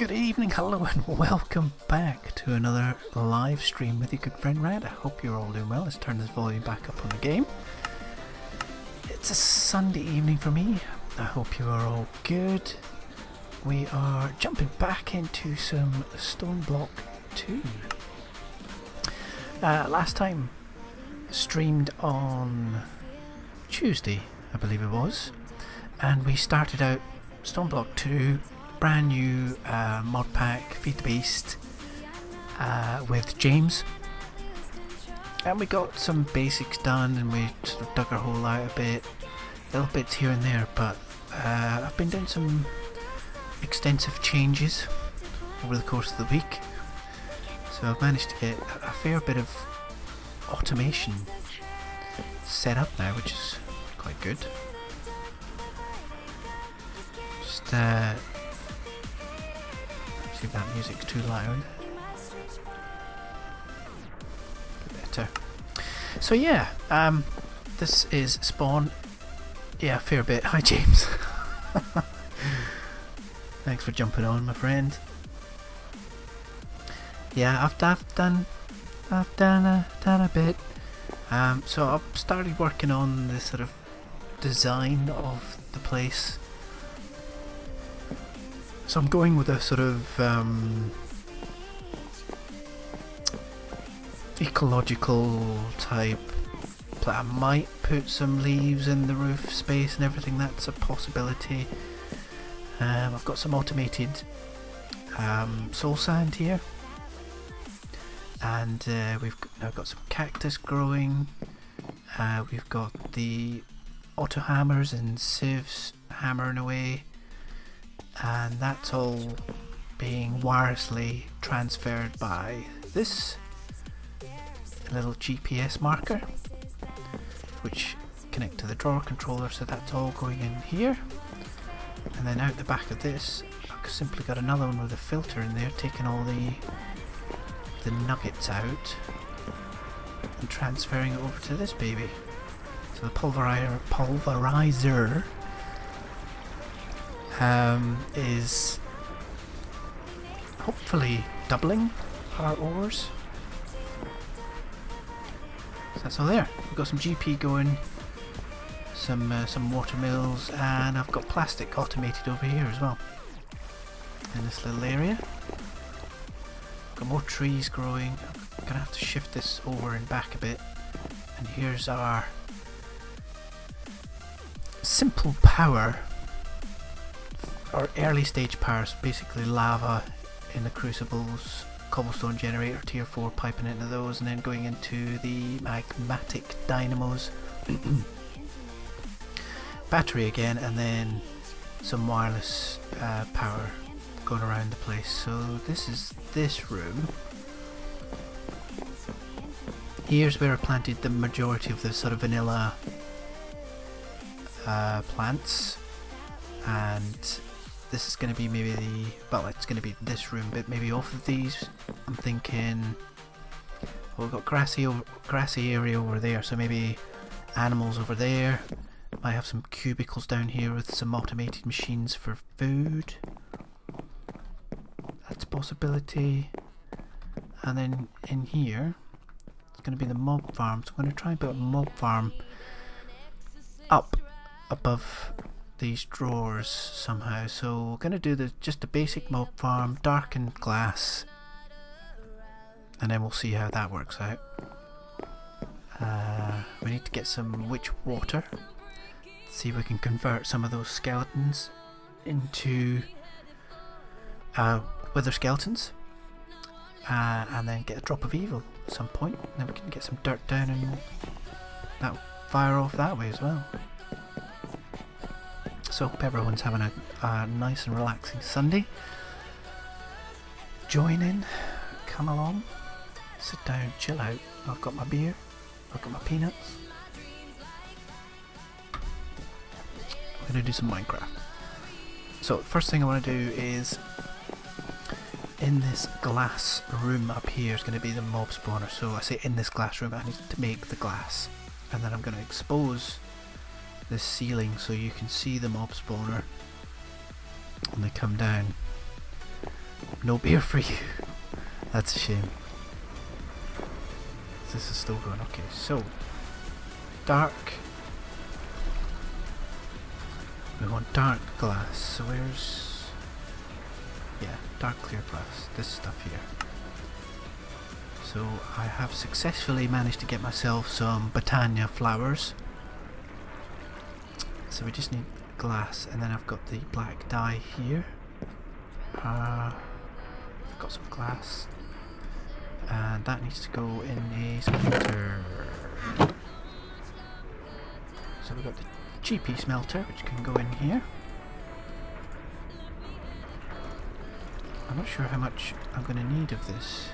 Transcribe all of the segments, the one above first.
Good evening, hello and welcome back to another live stream with your good friend Red. I hope you're all doing well. Let's turn this volume back up on the game. It's a Sunday evening for me. I hope you are all good. We are jumping back into some StoneBlock 2. Last time streamed on Tuesday, I believe it was, and we started out StoneBlock 2, brand new mod pack, Feed the Beast, with James, and we got some basics done and we sort of dug our hole out a bit, little bits here and there, but I've been doing some extensive changes over the course of the week, so I've managed to get a fair bit of automation set up now, which is quite good. Just see if that music's too loud. Better. So yeah, this is Spawn. Yeah, a fair bit. Hi James. Thanks for jumping on, my friend. Yeah, I've done a bit. So I've started working on the sort of design of the place. So I'm going with a sort of ecological type. I might put some leaves in the roof space and everything. That's a possibility. I've got some automated soul sand here, and we've now got some cactus growing. We've got the auto hammers and sieves hammering away, and that's all being wirelessly transferred by this little GPS marker, which connect to the drawer controller. So that's all going in here, and then out the back of this I've simply got another one with a filter in there, taking all the nuggets out and transferring it over to this baby. So the pulverizer is hopefully doubling our ores. So that's all there. We've got some GP going, some water mills, and I've got plastic automated over here as well in this little area. Got more trees growing. I'm gonna have to shift this over and back a bit. And here's our simple power, our early stage power, so basically lava in the crucibles, cobblestone generator tier 4, piping into those, and then going into the magmatic dynamos, battery again, and then some wireless power going around the place. So this is this room. Here's where I planted the majority of the sort of vanilla plants, and this is going to be maybe well, it's going to be this room, but maybe off of these I'm thinking, well, we've got grassy area over there, so maybe animals over there. Might have some cubicles down here with some automated machines for food. That's a possibility. And then in here it's going to be the mob farm, so I'm going to try and build a mob farm up above these drawers somehow. So we're going to do just a basic mob farm, darkened glass, and then we'll see how that works out. We need to get some witch water, see if we can convert some of those skeletons into wither skeletons, and then get a drop of evil at some point, and then we can get some dirt down and that fire off that way as well. So I hope everyone's having a nice and relaxing Sunday. Join in, come along, sit down, chill out. I've got my beer, I've got my peanuts. I'm going to do some Minecraft. So first thing I want to do is, in this glass room up here is going to be the mob spawner. So I say in this glass room, I need to make the glass, and then I'm going to expose this ceiling so you can see the mob spawner when they come down. No beer for you. That's a shame. This is still going. Okay, so dark. We want dark glass. So where's... yeah, dark clear glass. This stuff here. So I have successfully managed to get myself some Botania flowers. So we just need glass, and then I've got the black dye here. I've got some glass, and that needs to go in a smelter. So we've got the GP smelter, which can go in here. I'm not sure how much I'm going to need of this.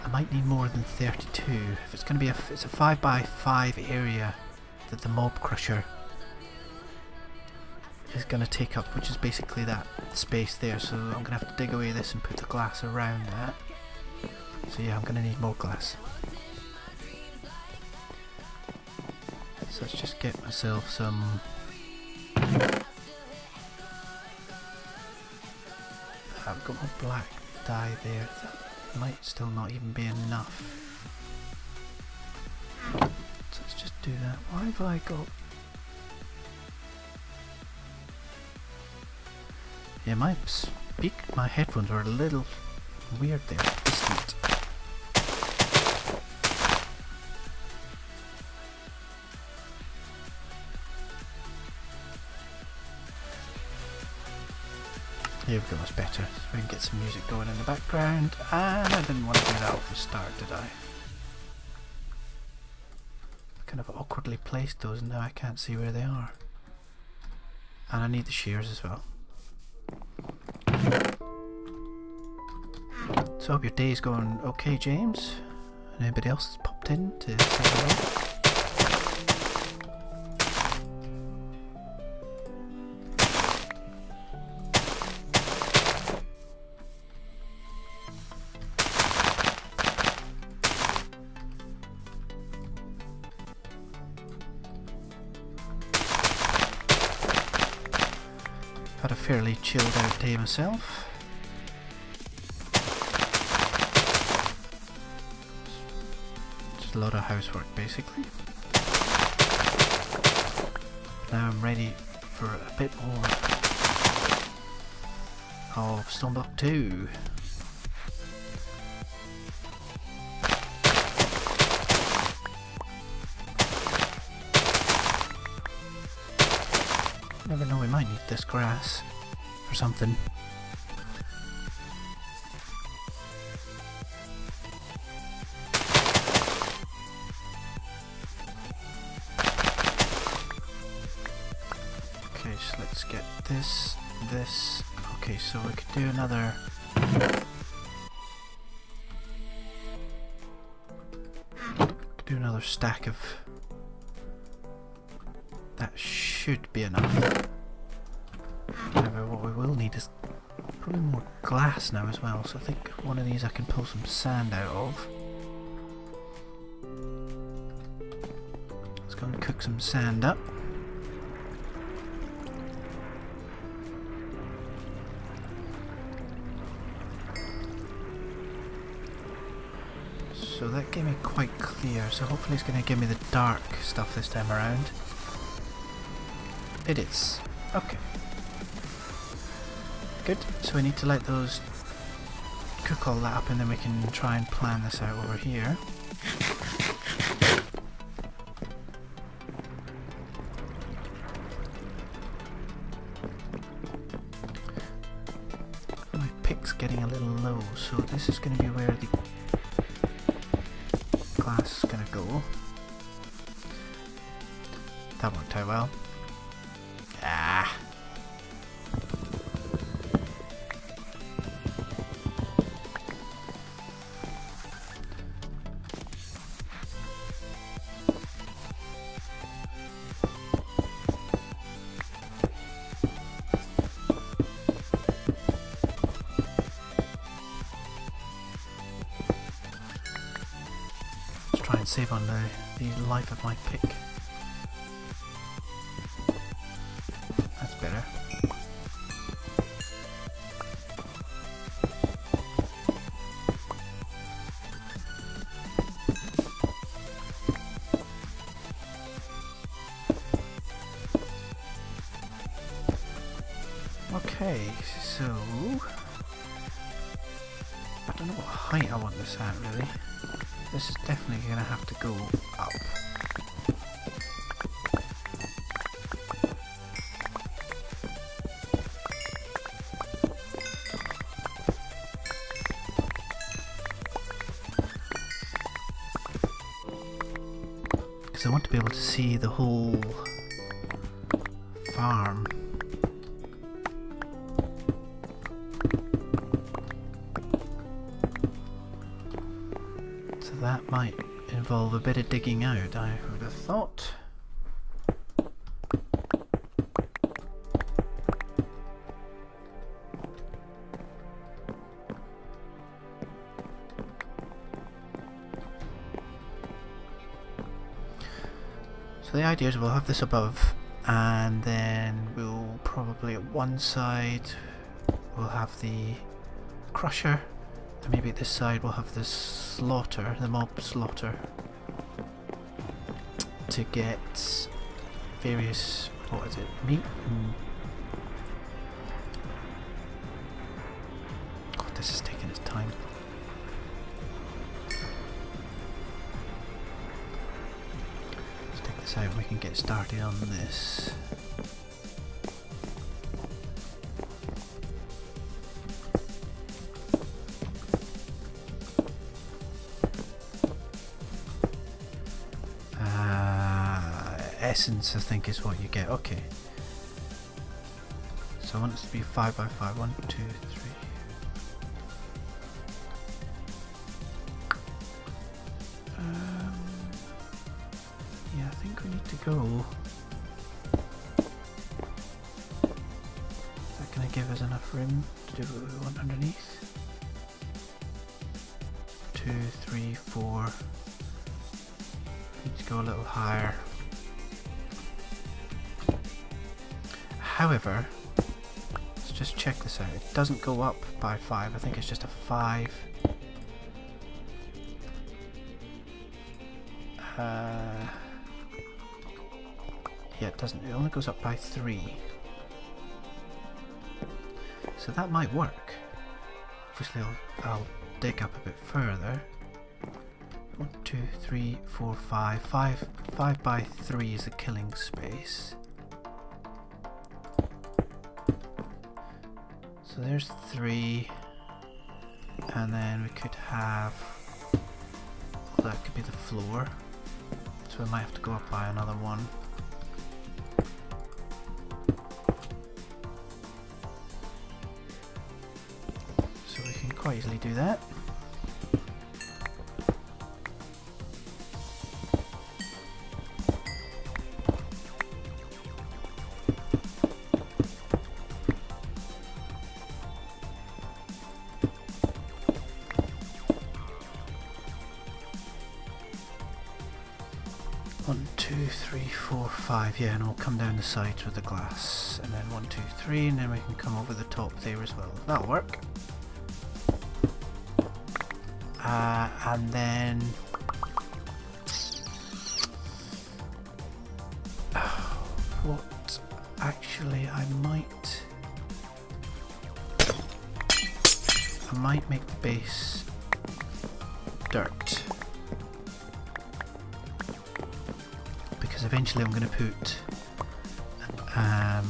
I might need more than 32. If it's going to be it's a 5x5 area that the mob crusher is going to take up, which is basically that space there. So I'm going to have to dig away this and put the glass around that. So yeah, I'm going to need more glass. So let's just get myself some... I've got my black dye there. That might still not even be enough. So let's just do that. Why have I got... yeah, my headphones were a little weird there. Distant. Here we go, that's better. So we can get some music going in the background. And I didn't want to do that off the start, did I? I kind of awkwardly placed those and now I can't see where they are. And I need the shears as well. So I hope your day's going okay, James. And anybody else that's popped in to say hello. Had a fairly chilled out day myself. Just a lot of housework basically. Now I'm ready for a bit more of StoneBlock 2. Never know, we might need this grass for something. Okay, so let's get this. Okay, so we could do another. Could do another stack of. That should be enough. However, what we will need is probably more glass now as well, so I think one of these I can pull some sand out of. Let's go and cook some sand up. So that gave me quite clear, so hopefully it's going to give me the dark stuff this time around. It is. Okay. Good. So we need to let those cook all that up and then we can try and plan this out over here. My pick's getting a little low, so this is going to be where the glass is going to go. That worked out well. Ah. Let's try and save on the life of my pick. Okay, so I don't know what height I want this at really. This is definitely going to have to go up. Because I want to be able to see the whole farm. So that might involve a bit of digging out, I would have thought. So the idea is we'll have this above, and then we'll probably at one side we'll have the crusher, and maybe at this side we'll have the slaughter, the mob slaughter, to get various, what is it, meat and... God, this is taking its time. Out and we can get started on this. Essence, I think, is what you get. Okay. So I want it to be 5 by 5. 1, 2, 3. Yeah, I think we need to go. Is that going to give us enough room to do what we want underneath? 2, 3, 4. Need to go a little higher. However, let's just check this out. It doesn't go up by 5. I think it's just a 5. Yeah, it doesn't. It only goes up by 3. So that might work. Obviously, I'll dig up a bit further. 1, 2, 3, 4, 5. 5 by 3 is the killing space. So there's 3, and then we could have, well, that could be the floor, so we might have to go up by another 1. So we can quite easily do that. Yeah, and we'll come down the sides with the glass, and then 1, 2, 3, and then we can come over the top there as well. That'll work. And then what actually I might make the base dirt. Eventually I'm going to put a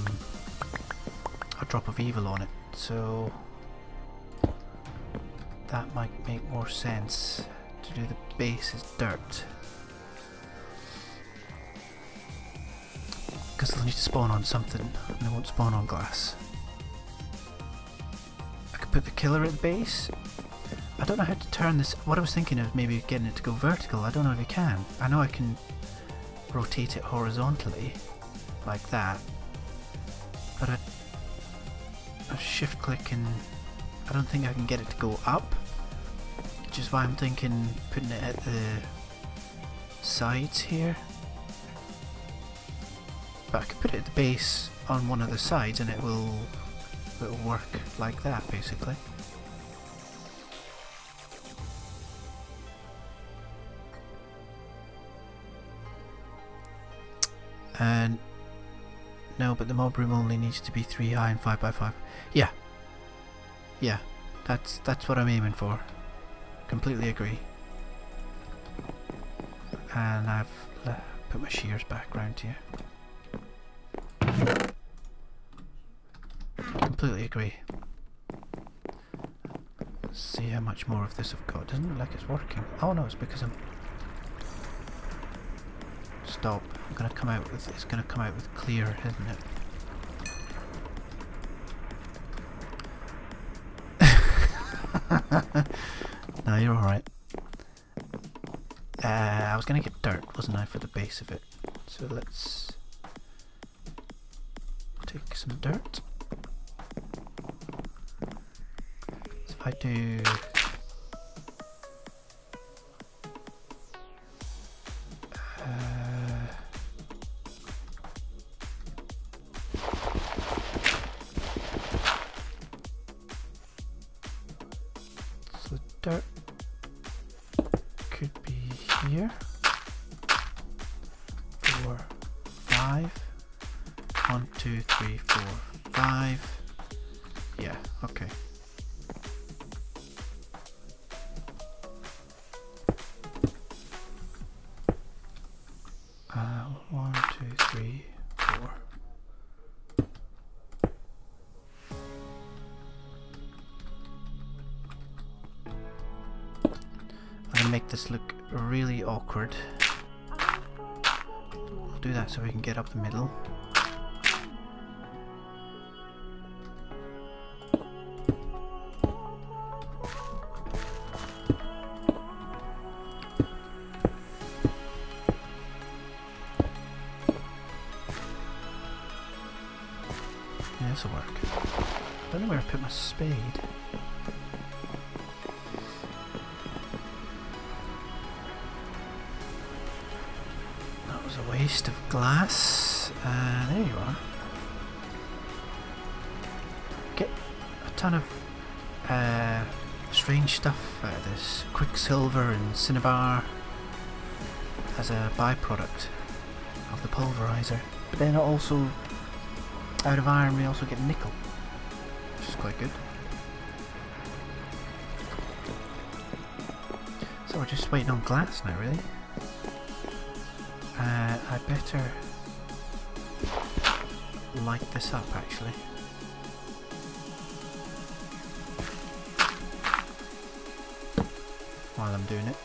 drop of evil on it, so that might make more sense to do the base as dirt, because they'll need to spawn on something and they won't spawn on glass. I could put the killer at the base. I don't know how to turn this. What I was thinking of maybe getting it to go vertical. I don't know if you can. I know I can rotate it horizontally like that, but I shift click and I don't think I can get it to go up, which is why I'm thinking putting it at the sides here. But I could put it at the base on one of the sides and it'll work like that basically. And No, but the mob room only needs to be 3 high and 5 by 5. Yeah. Yeah. That's what I'm aiming for. Completely agree. And I've put my shears back round here. Completely agree. Let's see how much more of this I've got. Doesn't look like it's working. Oh no, it's because I'm... Stop. I'm gonna come out with... It's gonna come out with clear, isn't it? No, you're alright. I was gonna get dirt, wasn't I, for the base of it. So let's take some dirt. So if I do... so dirt could be here. 4, 5. 1, 2, 3, 4, 5. Yeah, okay. One, two, three, 4. I'm gonna make this look really awkward. I'll do that so we can get up the middle. Yeah, this'll work. I don't know where I put my spade. That was a waste of glass. There you are. Get a ton of strange stuff out of this. Quicksilver and cinnabar as a byproduct of the pulverizer. But then also, out of iron we also get nickel, which is quite good. So we're just waiting on glass now, really. I better light this up actually. While I'm doing it.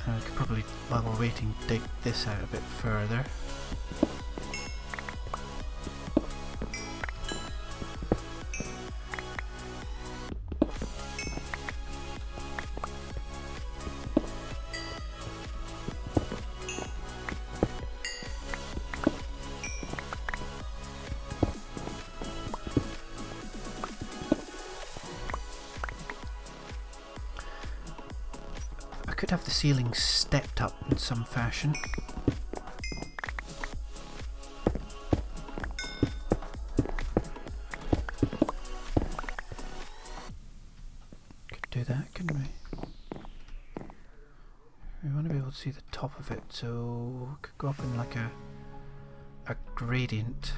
I could probably, while we're waiting, dig this out a bit further. Could have the ceiling stepped up in some fashion. Could do that, couldn't we? We want to be able to see the top of it, so we could go up in like a gradient.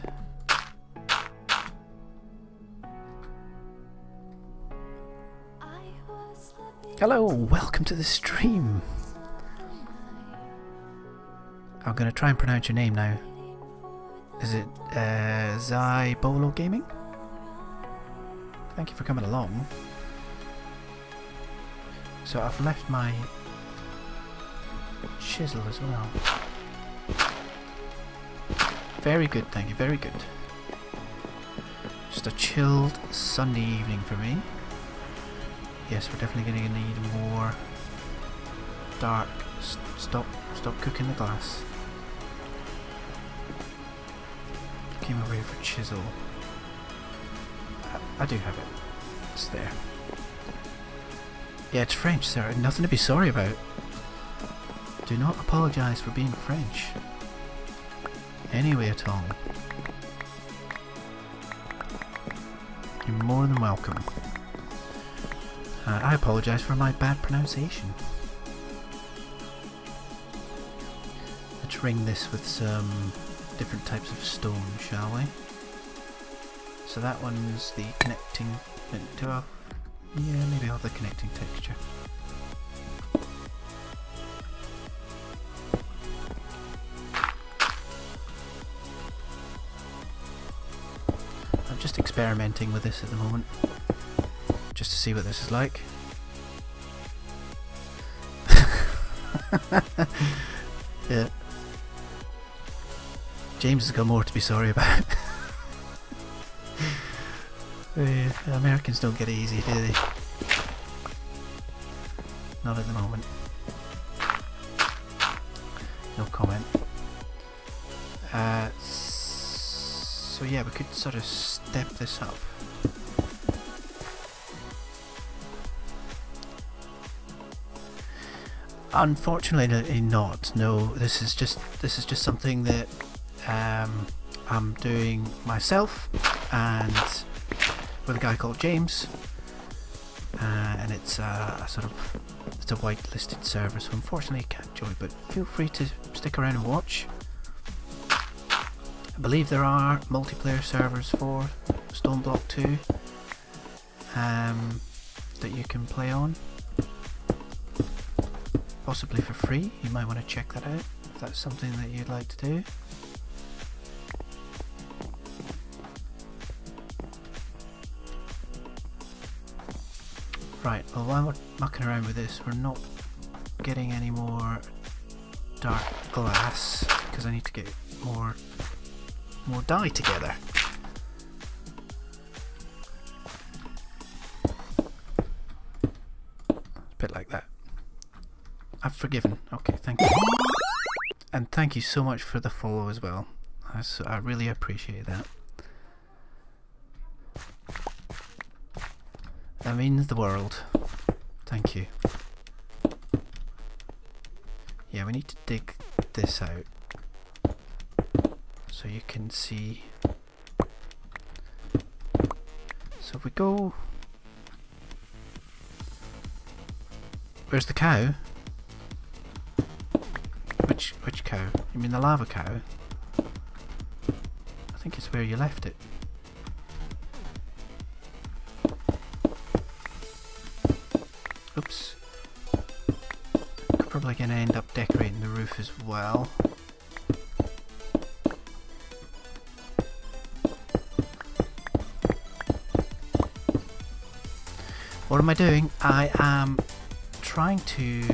Hello, welcome to the stream. I'm going to try and pronounce your name now. Is it Zybolo Gaming? Thank you for coming along. So I've left my chisel as well. Very good, thank you, very good. Just a chilled Sunday evening for me. Yes, we're definitely going to need more dark. Stop cooking the glass. Came over here for chisel. I do have it. It's there. Yeah, it's French, sir. Nothing to be sorry about. Do not apologise for being French. Anyway at all. You're more than welcome. I apologise for my bad pronunciation. Let's ring this with some different types of stone, shall we? So that one's the connecting... yeah, maybe I'll have the connecting texture. I'm just experimenting with this at the moment, just to see what this is like. Yeah. James has got more to be sorry about. Americans don't get it easy, do they? Not at the moment. No comment. So yeah, we could sort of step this up. Unfortunately not. No, this is just something that I'm doing myself and with a guy called James, and it's a it's a whitelisted server, so unfortunately you can't join, but feel free to stick around and watch. I believe there are multiplayer servers for StoneBlock 2 that you can play on, possibly for free. You might want to check that out if that's something that you'd like to do. Right, well, while we're mucking around with this, we're not getting any more dark glass because I need to get more dye together. A bit like that. I've forgiven. Okay, thank you. And thank you so much for the follow as well. I really appreciate that. That means the world. Thank you. Yeah, we need to dig this out so you can see. So if we go... Where's the cow? Which cow? You mean the lava cow? I think it's where you left it. Oops. Probably going to end up decorating the roof as well. What am I doing? I am trying to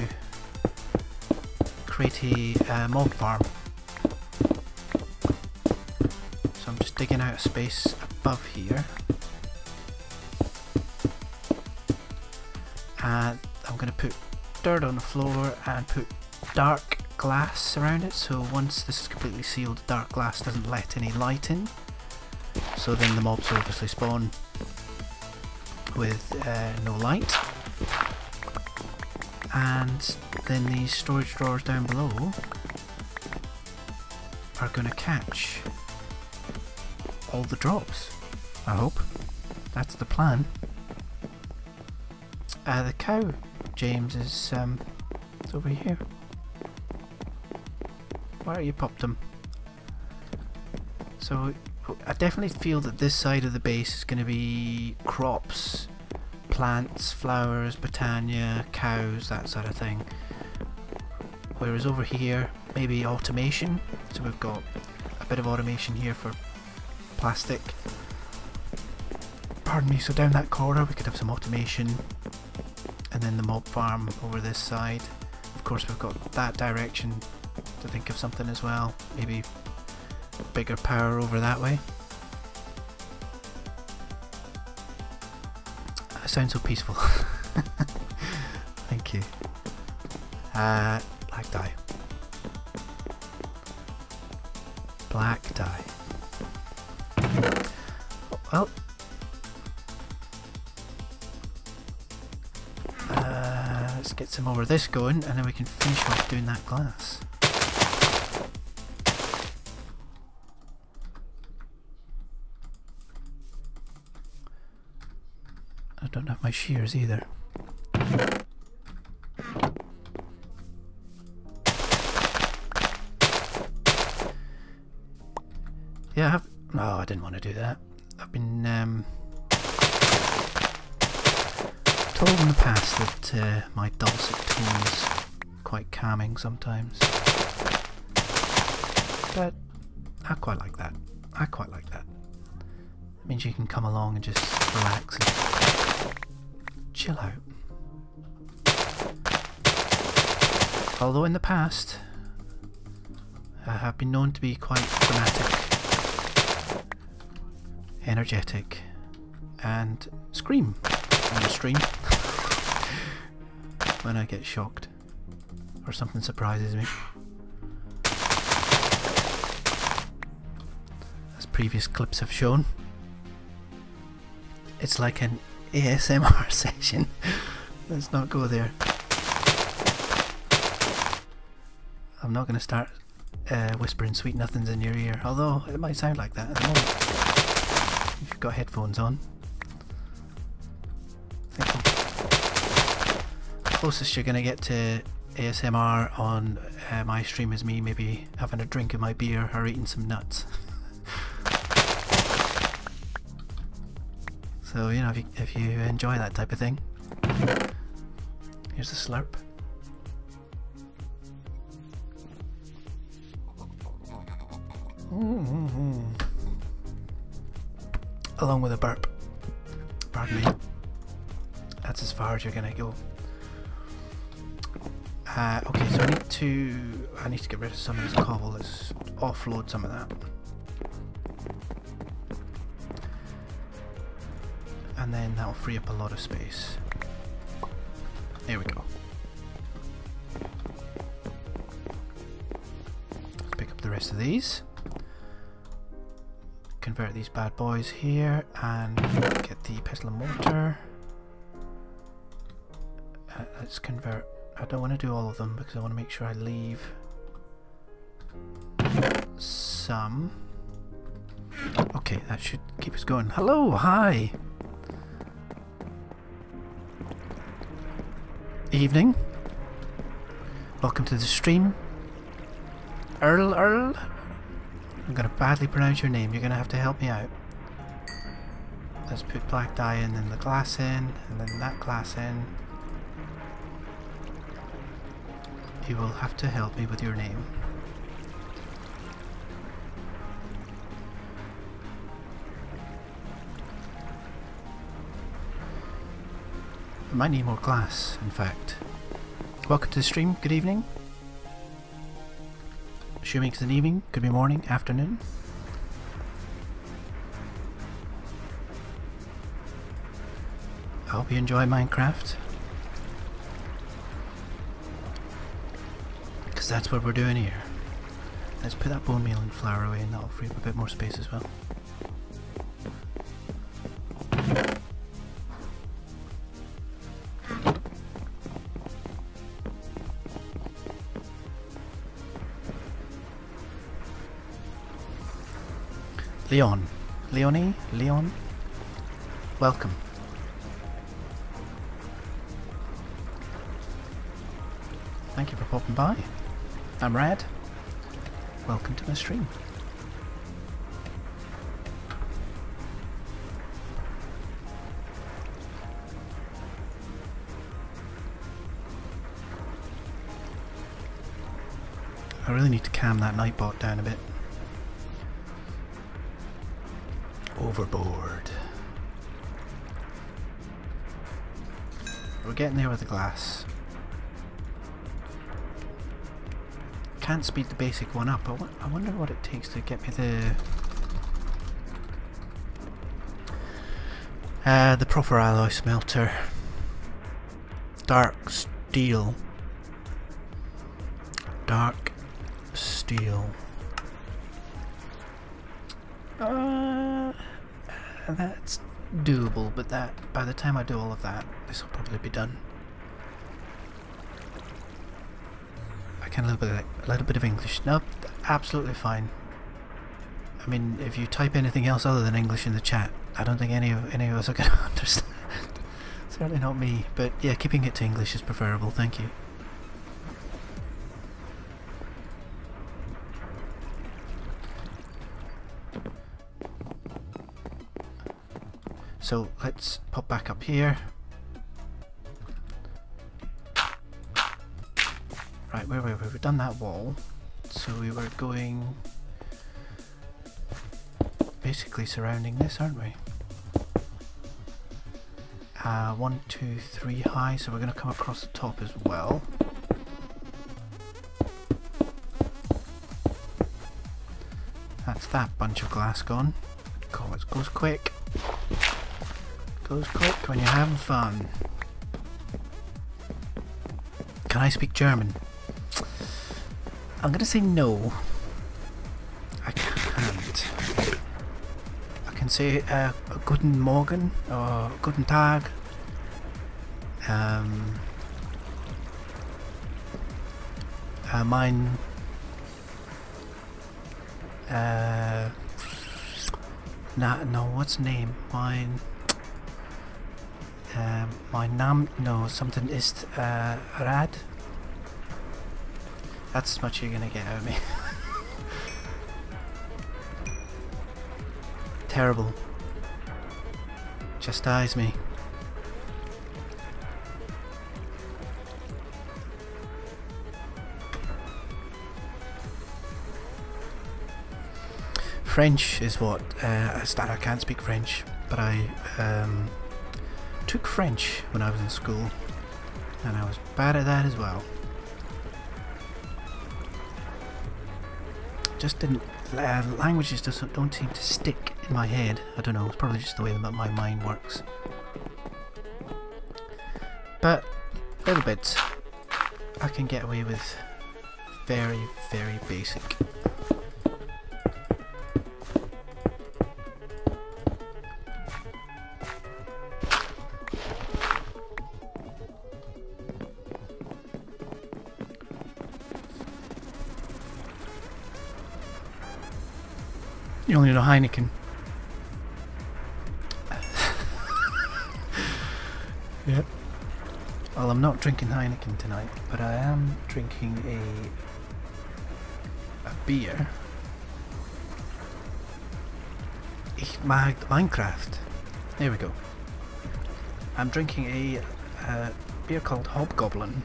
create a mob farm. So I'm just digging out a space above here. And I'm going to put dirt on the floor and put dark glass around it, so once this is completely sealed, the dark glass doesn't let any light in, so then the mobs will obviously spawn with no light. And then these storage drawers down below are going to catch all the drops, I hope. That's the plan. The cow, James, is it's over here. Why are you popped him? So I definitely feel that this side of the base is going to be crops, plants, flowers, botania, cows, that sort of thing. Whereas over here, maybe automation. So we've got a bit of automation here for plastic. Pardon me, so down that corridor we could have some automation. And then the mob farm over this side. Of course we've got that direction to think of something as well. Maybe bigger power over that way. That sounds so peaceful. Thank you. Black dye. Black dye. Well. Let's get some more of this going and then we can finish off doing that glass. I don't have my shears either. Yeah, I have... No, I didn't want to do that. I've been told in the past that my dulcet tones are quite calming sometimes. But I quite like that. I quite like that. It means you can come along and just relax and chill out. Although in the past I have been known to be quite dramatic, energetic, and scream on the stream when I get shocked or something surprises me. As previous clips have shown, it's like an ASMR session. Let's not go there. I'm not going to start whispering sweet nothings in your ear, although it might sound like that at the moment if you've got headphones on. I think the closest you're going to get to ASMR on my stream is me maybe having a drink of my beer or eating some nuts. So, you know, if you enjoy that type of thing, here's a slurp. Along with a burp. Pardon me. That's as far as you're gonna go. Okay, so I need to get rid of some of this cobble. Let's offload some of that. And then that'll free up a lot of space. There we go. Let's pick up the rest of these. Convert these bad boys here and get the pestle and mortar. Let's convert. I don't want to do all of them because I want to make sure I leave some. Okay, that should keep us going. Hello, hi. Evening. Welcome to the stream. Earl. I'm going to badly pronounce your name. You're going to have to help me out. Let's put black dye in, then the glass in, and then that glass in. You will have to help me with your name. I might need more glass, in fact. Welcome to the stream. Good evening. Assuming it's an evening, could be morning, afternoon. I hope you enjoy Minecraft. Because that's what we're doing here. Let's put that bone meal and flour away and that'll free up a bit more space as well. Leon, welcome. Thank you for popping by. I'm Rad. Welcome to my stream. I really need to calm that Nightbot down a bit. Overboard. We're getting there with the glass. Can't speed the basic one up. I wonder what it takes to get me the proper alloy smelter. Dark steel. Dark steel. That's doable, but that by the time I do all of that, this will probably be done. I can a little bit of English. Nope, absolutely fine. I mean, if you type anything else other than English in the chat, I don't think any of us are going to understand. Certainly not me, but yeah, keeping it to English is preferable. Thank you. So let's pop back up here. Right, where were we? We've done that wall. So we were going basically surrounding this, aren't we? 1, 2, 3 high, so we're going to come across the top as well. That's that bunch of glass gone. God, it goes quick. Goes quick when you're having fun. Can I speak German? I'm going to say no. I can't. I can say Guten Morgen or Guten Tag. Mein no, what's name? Mein Name, no, something ist Rad. That's as much you're gonna get out of me. Terrible. Chastise me. French is what I can't speak French, but I took French when I was in school, and I was bad at that as well. Just didn't. Languages don't seem to stick in my head. I don't know. It's probably just the way that my mind works. But little bits I can get away with. Very, very basic. You only know Heineken. Yep. Well, I'm not drinking Heineken tonight, but I am drinking a beer. Ich mag Minecraft. There we go. I'm drinking a beer called Hobgoblin,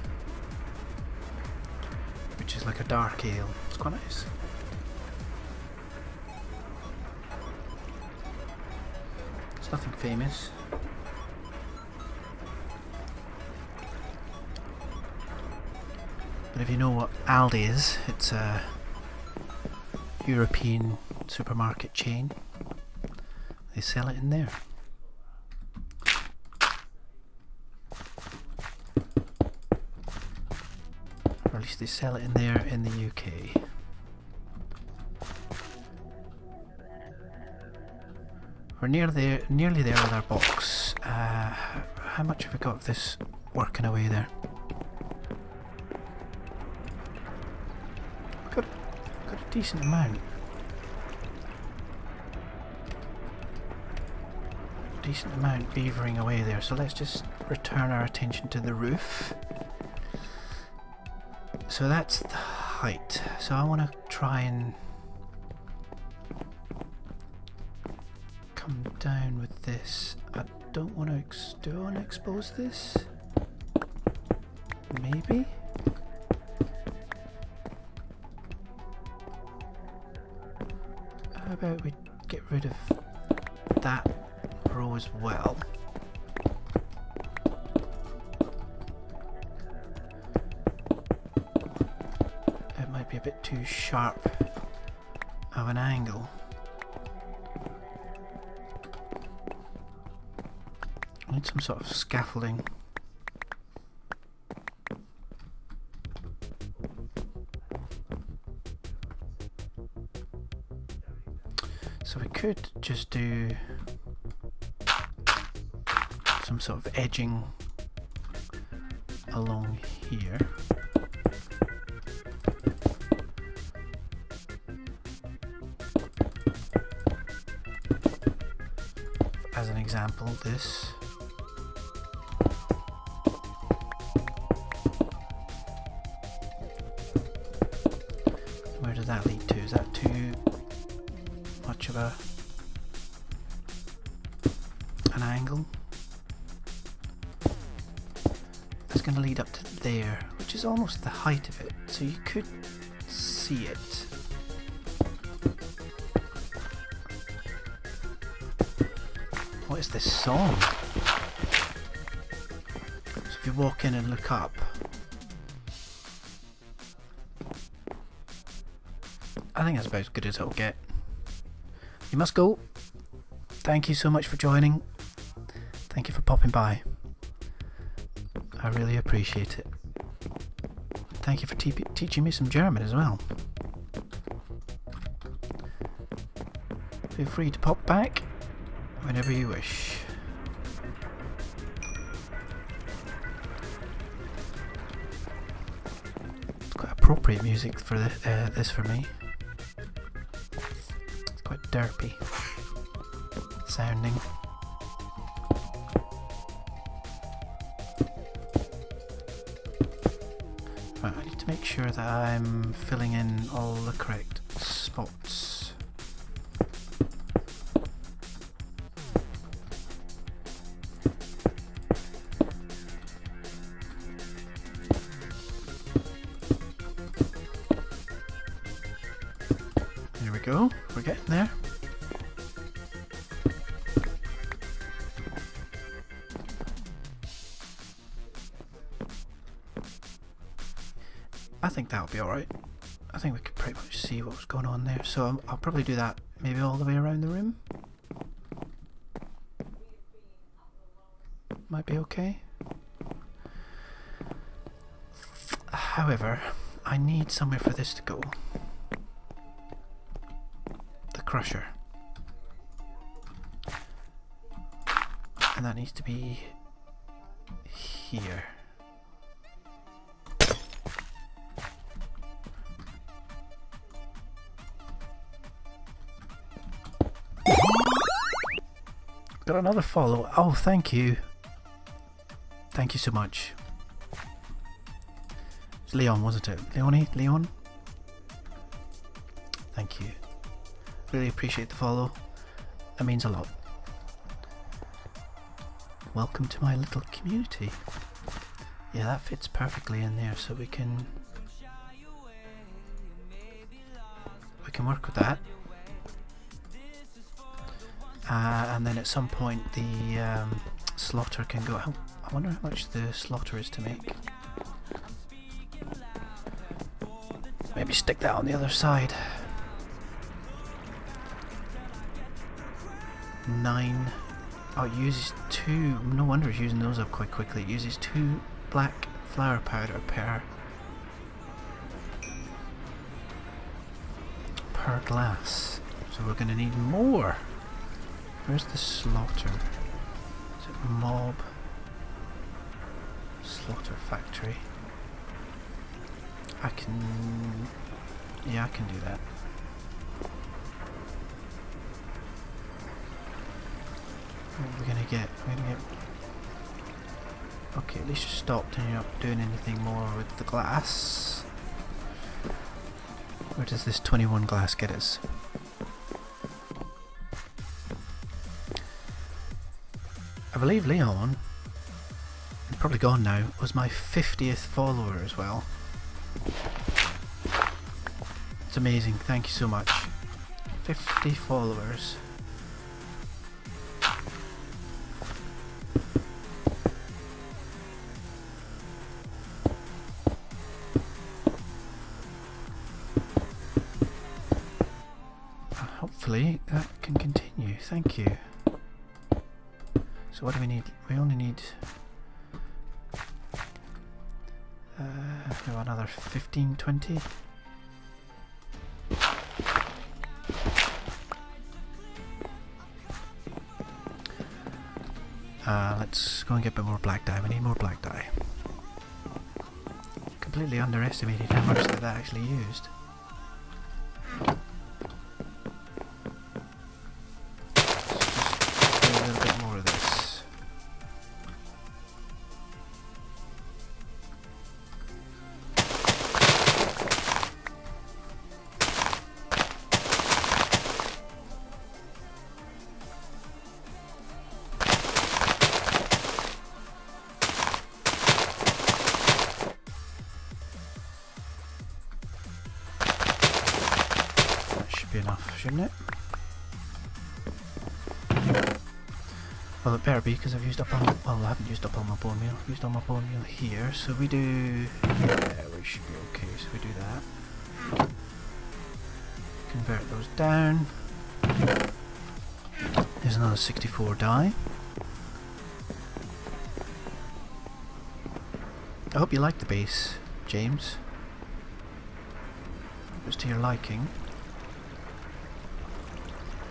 which is like a dark ale. It's quite nice. Nothing famous. But if you know what Aldi is, it's a European supermarket chain. They sell it in there. Or at least they sell it in there in the UK. We're nearly there with our box. How much have we got of this working away there? Got a decent amount. Decent amount beavering away there. So let's just return our attention to the roof. So that's the height. So I want to try and come down with this. I don't want to expose this. Maybe. How about we get rid of that row as well? It might be a bit too sharp of an angle. I need some sort of scaffolding. So we could just do some sort of edging along here. As an example, this. Where does that lead to? Is that too much of a... an angle. That's going to lead up to there, which is almost the height of it, so you could see it. What is this song? So if you walk in and look up, I think that's about as good as it'll get. You must go. Thank you so much for joining. Thank you for popping by. I really appreciate it. Thank you for teaching me some German as well. Feel free to pop back whenever you wish. It's quite appropriate music for this for me. It's quite derpy sounding. Right, I need to make sure that I'm filling in all the correct spots. There we go, we're getting there. I think that'll be alright. I think we could pretty much see what's going on there, so I'll probably do that maybe all the way around the room. Might be okay. However, I need somewhere for this to go. The crusher. And that needs to be here. Got another follow. Oh, thank you. Thank you so much. It's Leon, wasn't it? Leon? Thank you. Really appreciate the follow. That means a lot. Welcome to my little community. Yeah, that fits perfectly in there, so we can work with that. And then at some point the slaughter can go. I wonder how much the slaughter is to make. Maybe stick that on the other side. 9. Oh, it uses 2. No wonder it's using those up quite quickly. It uses 2 black flour powder per glass. So we're going to need more. Where's the slaughter? Is it mob? Slaughter factory. I can... yeah, I can do that. What are we gonna get? Okay, at least you stopped and you're not doing anything more with the glass. Where does this 21 glass get us? I believe Leon, he's probably gone now, was my 50th follower as well. It's amazing, thank you so much. 50 followers. Hopefully that can continue, thank you. So what do we need? We only need another 15, 20. Let's go and get a bit more black dye. We need more black dye. Completely underestimated how much that actually used. be enough, shouldn't it? Well, it better be, because I've used up all, well, I haven't used up all my bone meal. I've used all my bone meal here, so we do, yeah, we should be okay, so we do that. Convert those down. There's another 64 die. I hope you like the base, James. Hope it's to your liking.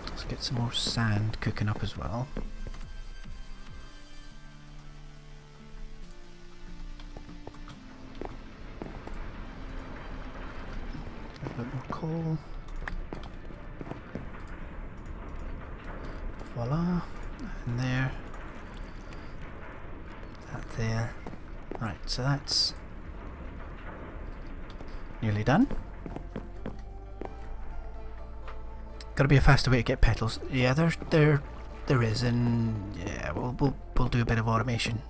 Let's get some more sand cooking up as well. A bit more coal. Voila. And there. That there. Right, so that's nearly done. Gotta be a faster way to get petals. Yeah, there is, and yeah, we'll do a bit of automation.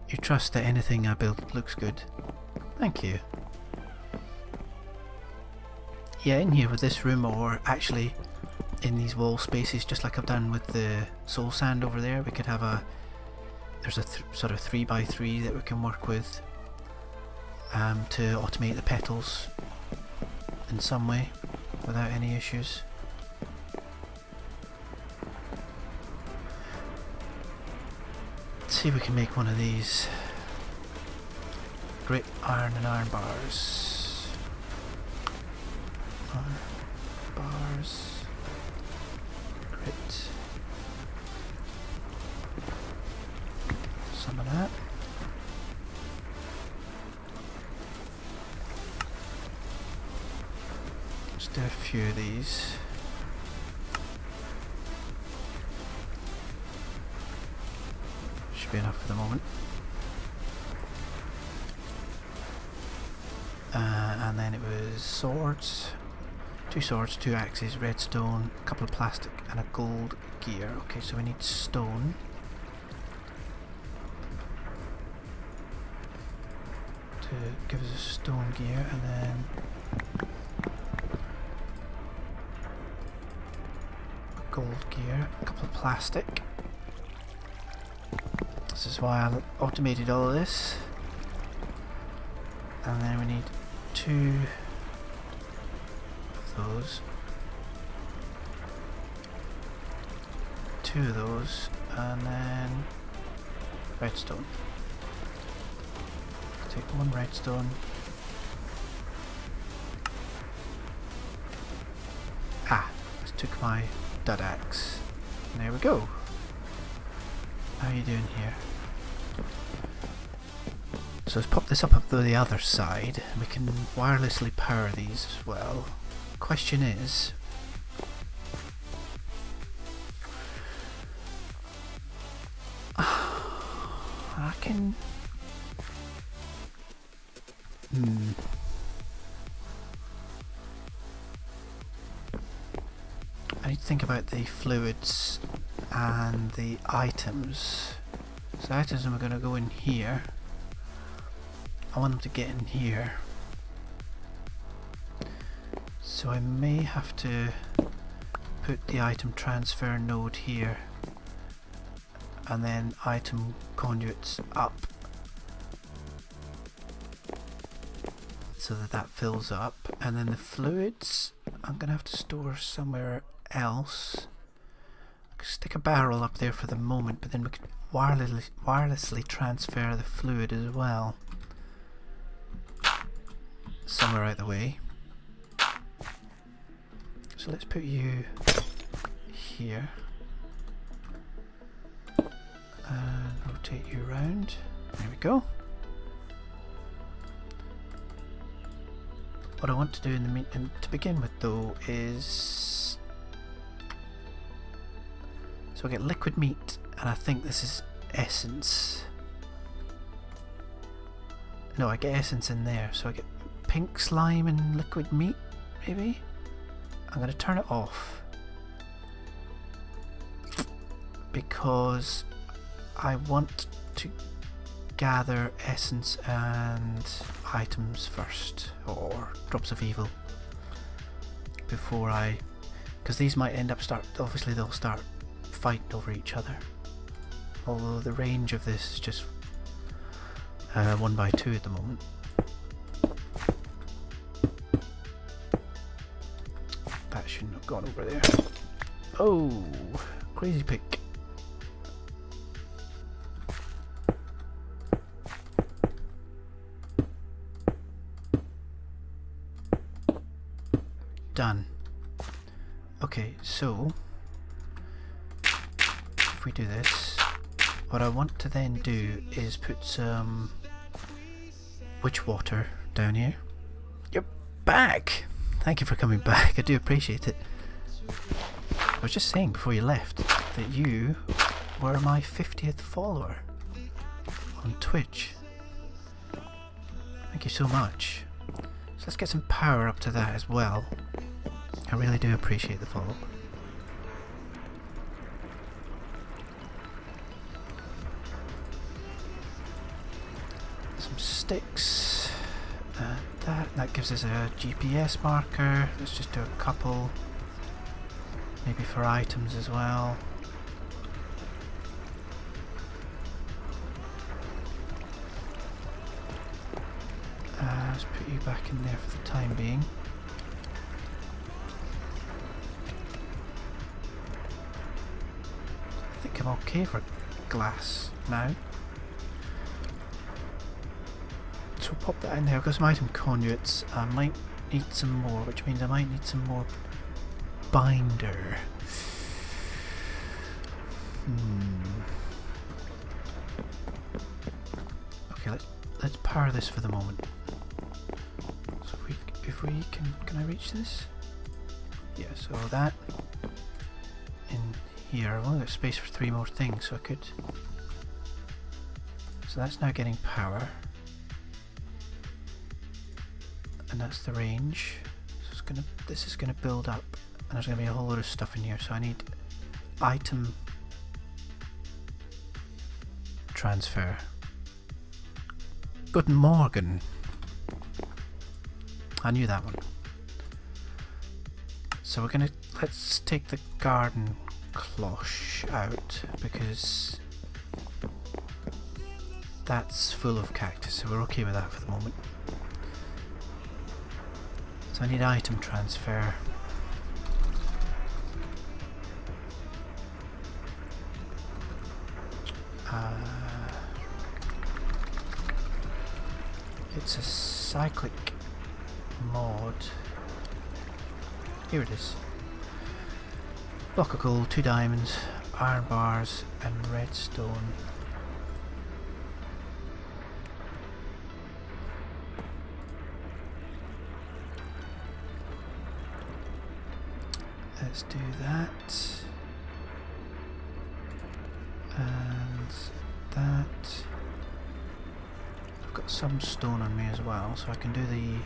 You trust that anything I build looks good. Thank you. Yeah, in here with this room, or actually in these wall spaces, just like I've done with the soul sand over there, we could have a, there's a sort of 3x3 that we can work with to automate the petals in some way without any issues. Let's see if we can make one of these great iron and iron bars. Bars. Grit. Some of that. Let's do a few of these. Should be enough for the moment. And then it was swords. 2 swords, 2 axes, redstone, a couple of plastic and a gold gear. Okay, so we need stone. To give us a stone gear, and then a gold gear, a couple of plastic. This is why I automated all of this. And then we need 2 of those, 2 of those, and then redstone. Take 1 redstone. Ah, just took my dud axe. And there we go. How are you doing here? So let's pop this up the other side. We can wirelessly power these as well. Question is, I can. I need to think about the fluids and the items. So items are going to go in here. I want them to get in here. So I may have to put the item transfer node here, and then item conduits up, so that fills up, and then the fluids I'm gonna have to store somewhere else. I could stick a barrel up there for the moment, but then we can wirelessly transfer the fluid as well somewhere out of the way. So let's put you here and rotate you around. There we go. What I want to do to begin with though is, so I get liquid meat, and I think this is essence. No, I get essence in there, so I get pink slime and liquid meat, maybe? I'm going to turn it off because I want to gather essence and items first, or drops of evil. before I, because these might end up obviously they'll start fighting over each other. Although the range of this is just 1x2 at the moment. That shouldn't have gone over there. Oh, crazy pick. Done. Okay, so if we do this, what I want to then do is put some witch water down here. You're back! Thank you for coming back, I do appreciate it. I was just saying before you left that you were my 50th follower on Twitch. Thank you so much. So let's get some power up to that as well. I really do appreciate the follow. Some sticks. That gives us a GPS marker. Let's just do a couple. Maybe for items as well. Let's put you back in there for the time being. I think I'm okay for glass now. So we'll pop that in there. I've got some item conduits. I might need some more, which means I might need some more binder. Okay, let's power this for the moment. So if we can I reach this? Yeah, so that in here. I've only got space for 3 more things, so I could. So that's now getting power, and that's the range. So this is gonna build up, and there's gonna be a whole lot of stuff in here. So I need item transfer. Guten Morgen. I knew that one. So let's take the garden cloche out because that's full of cactus, so we're okay with that for the moment. So I need item transfer. It's a cyclic mod. Here it is. Block of gold, 2 diamonds, iron bars and redstone. Let's do that. And that. I've got some stone on me as well, so I can do the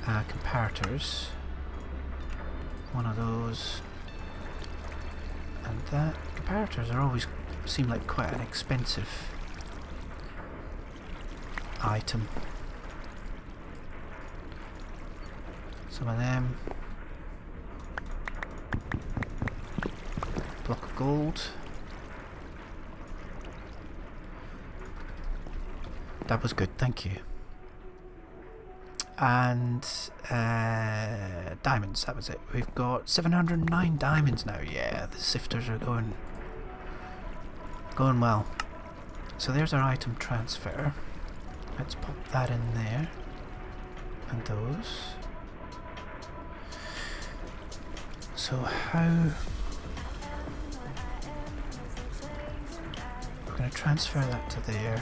comparators. One of those. And that. Comparators are always seem like quite an expensive item. Some of them. Block of gold. That was good, thank you. And diamonds, that was it. We've got 709 diamonds now. Yeah, the sifters are going well. So there's our item transfer. Let's pop that in there. And those. So how... We're going to transfer that to there.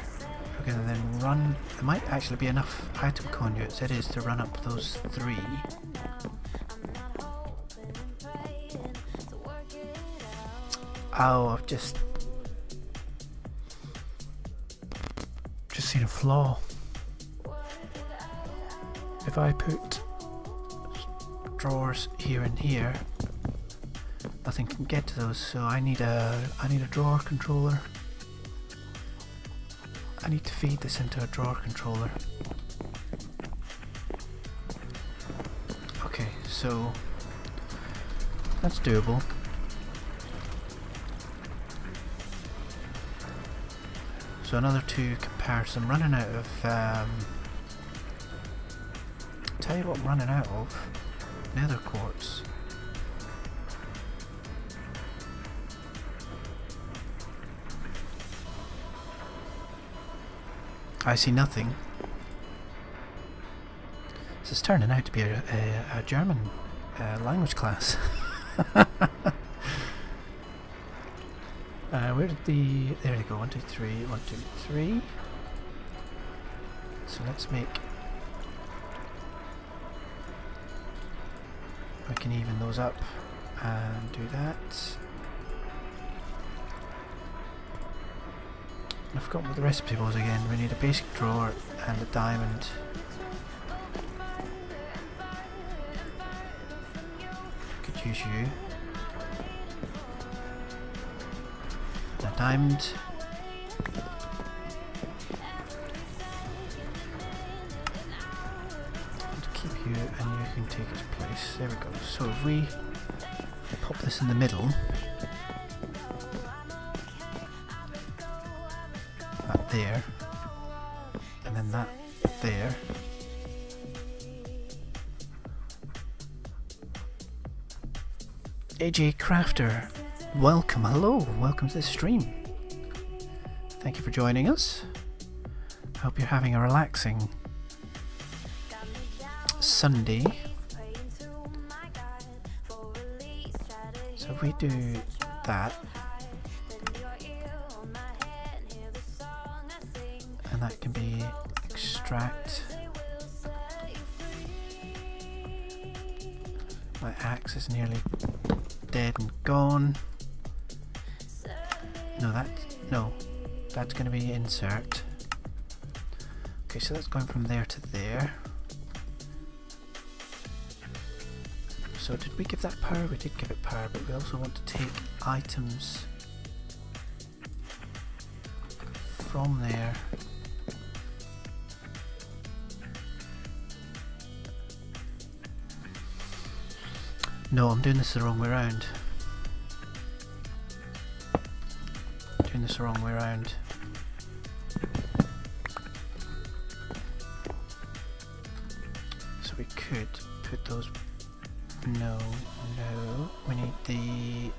We're going to then run... There might actually be enough item conduits, it is, to run up those 3. Oh, I've just seen a flaw. If I put drawers here and here, nothing can get to those, so I need a drawer controller. I need to feed this into a drawer controller. Okay, so that's doable. So another 2 comparison. I'm running out of tell you what I'm running out of. Nether quartz. I see nothing. This is turning out to be a German language class. Where did the... there you go, 1, 2, 3, 1, 2, 3. So let's make... we can even those up and do that. I forgot what the recipe was again. We need a basic drawer and a diamond. Could use you. And a diamond. And keep you, and you can take its place. There we go. So if we pop this in the middle, that there, and then that there. AJ Crafter, welcome, hello, welcome to the stream. Thank you for joining us. I hope you're having a relaxing Sunday. So if we do that, and that can be extract. My axe is nearly dead and gone. No, that's going to be insert. Okay, so that's going from there to there. So did we give that power? We did give it power, but we also want to take items from there. No, I'm doing this the wrong way around. Doing this the wrong way around. So we could put those... No. We need the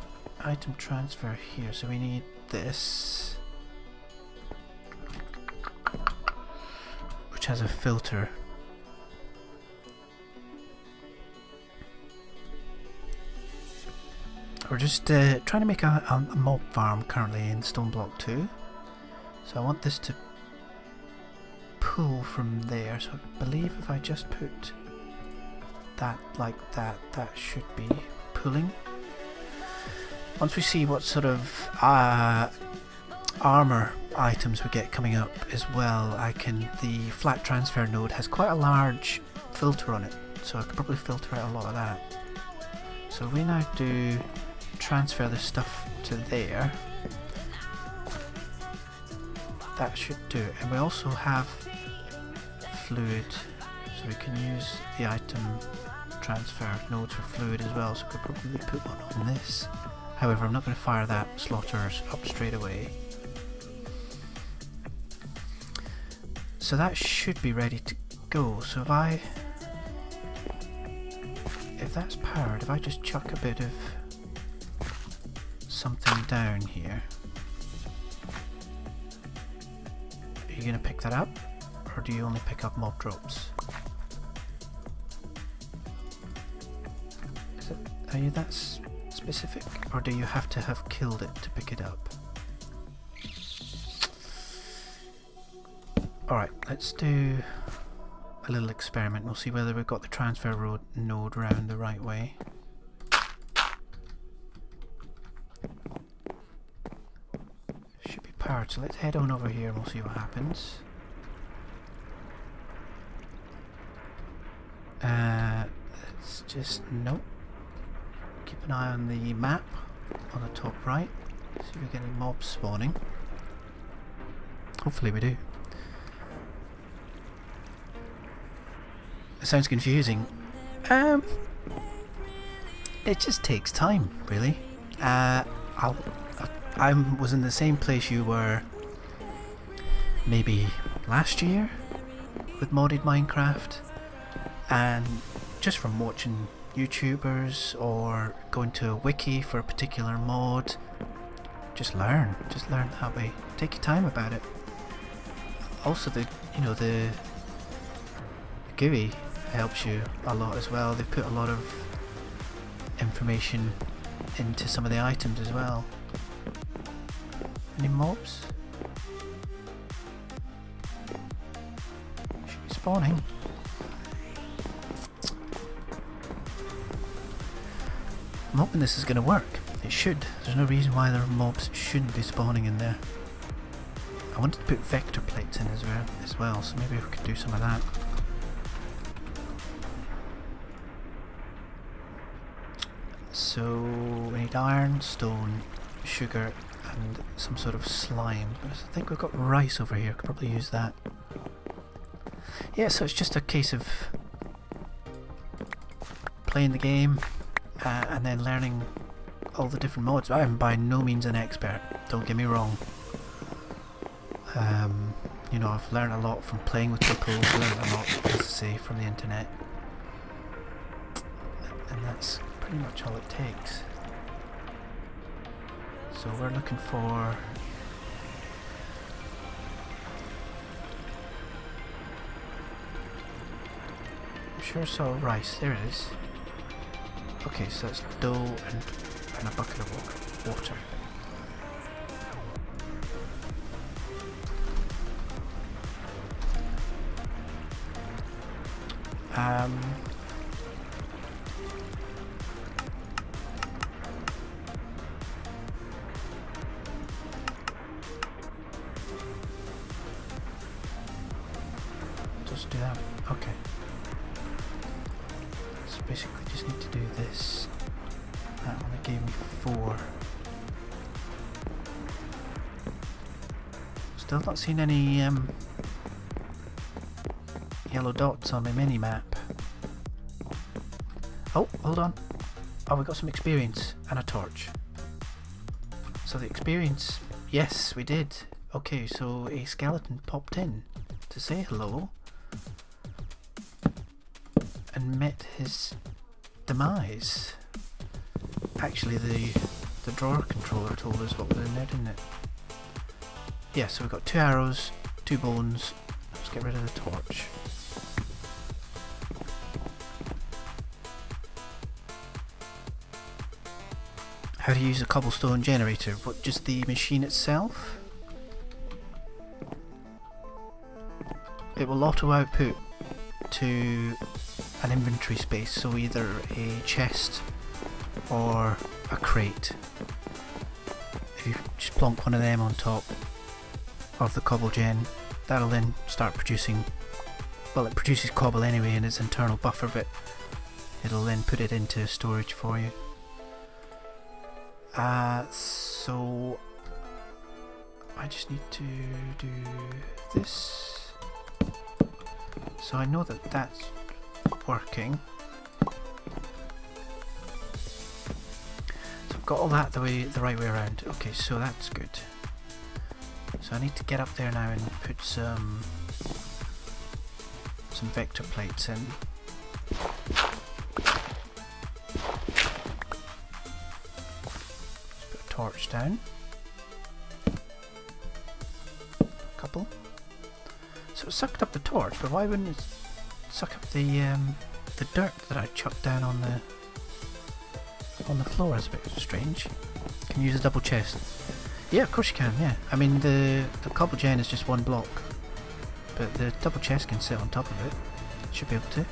item transfer here, so we need this, which has a filter. We're just trying to make a mob farm currently in StoneBlock 2. So I want this to pull from there. So I believe if I just put that like that, that should be pulling. Once we see what sort of armor items we get coming up as well, the flat transfer node has quite a large filter on it. So I could probably filter out a lot of that. So we now do transfer the stuff to there. That should do it. And we also have fluid, so we can use the item transfer node for fluid as well, so we could probably put one on this. However, I'm not going to fire that slaughters up straight away. So that should be ready to go. So if that's powered, if I just chuck a bit of something down here, are you going to pick that up, or do you only pick up mob drops? Are you that specific, or do you have to have killed it to pick it up? Alright, let's do a little experiment. We'll see whether we've got the transfer node round the right way. Should be powered, so let's head on over here and we'll see what happens. Let's just, nope. Keep an eye on the map on the top right. See if we get any mobs spawning. Hopefully we do. It sounds confusing. it just takes time, really. I was in the same place you were maybe last year with modded Minecraft, and just from watching YouTubers or going to a wiki for a particular mod, just learn that way. Take your time about it. Also, the GUI helps you a lot as well. They've put a lot of information into some of the items as well. Any mobs? Should be spawning. I'm hoping this is going to work. It should. There's no reason why there are mobs shouldn't be spawning in there. I wanted to put vector plates in as well, so maybe we could do some of that. So we need iron, stone, sugar, and some sort of slime. I think we've got rice over here, could probably use that. Yeah, so it's just a case of playing the game and then learning all the different mods. I am by no means an expert, don't get me wrong. You know, I've learned a lot from playing with people, I've learned a lot, as I say, from the internet. And that's pretty much all it takes. So we're looking for... I'm sure I saw rice, there it is. Okay, so that's dough and a bucket of water. Just do that. Okay. So basically just need to do this. That only gave me 4. Still not seen any yellow dots on my mini-map. Oh, hold on. Oh, we got some experience and a torch. So the experience, yes, we did. Okay, so a skeleton popped in to say hello and met his demise. Actually, the drawer controller told us what was in there, didn't it? Yeah, so we've got 2 arrows, 2 bones. Let's get rid of the torch. How to use a cobblestone generator? What, just the machine itself? It will auto output to an inventory space, so either a chest or a crate. If you just plonk one of them on top of the cobble gen, that'll then start producing, well, it produces cobble anyway in its internal buffer bit. It'll then put it into storage for you. So I just need to do this. So I know that that's working. So I've got all that the right way around. Okay, so that's good. So I need to get up there now and put some vector plates in. Torch down. A couple. So it sucked up the torch, but why wouldn't it suck up the dirt that I chucked down on the floor? Is a bit strange. Can you use a double chest? Yeah, of course you can. Yeah, I mean the cobble gen is just 1 block, but the double chest can sit on top of it. Should be able to.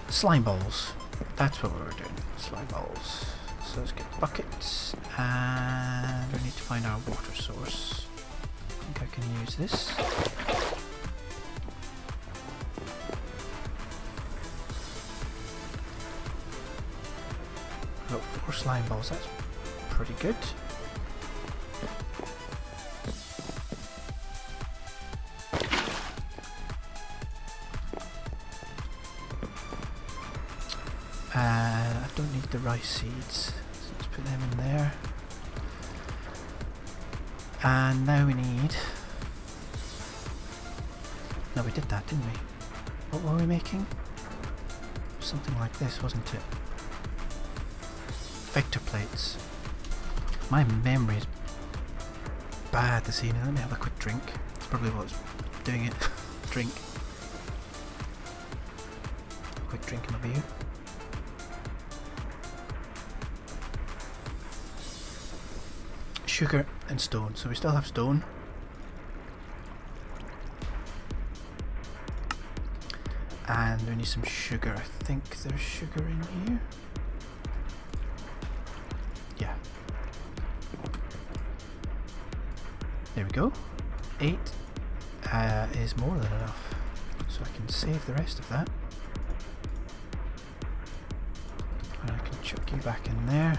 Slime balls. That's what we were doing. Slime balls. So let's get buckets, and we need to find our water source. I think I can use this. I've got 4 slime balls, that's pretty good. I don't need the rice seeds, so let's put them in there. And now we need... No, we did that, didn't we? What were we making? Something like this, wasn't it? Vector plates. My memory is bad this evening. Let me have a quick drink. That's probably what's doing it. Drink. Quick drink in my beer. Sugar and stone. So we still have stone. And we need some sugar. I think there's sugar in here. Yeah. There we go. 8 is more than enough. So I can save the rest of that. And I can chuck you back in there.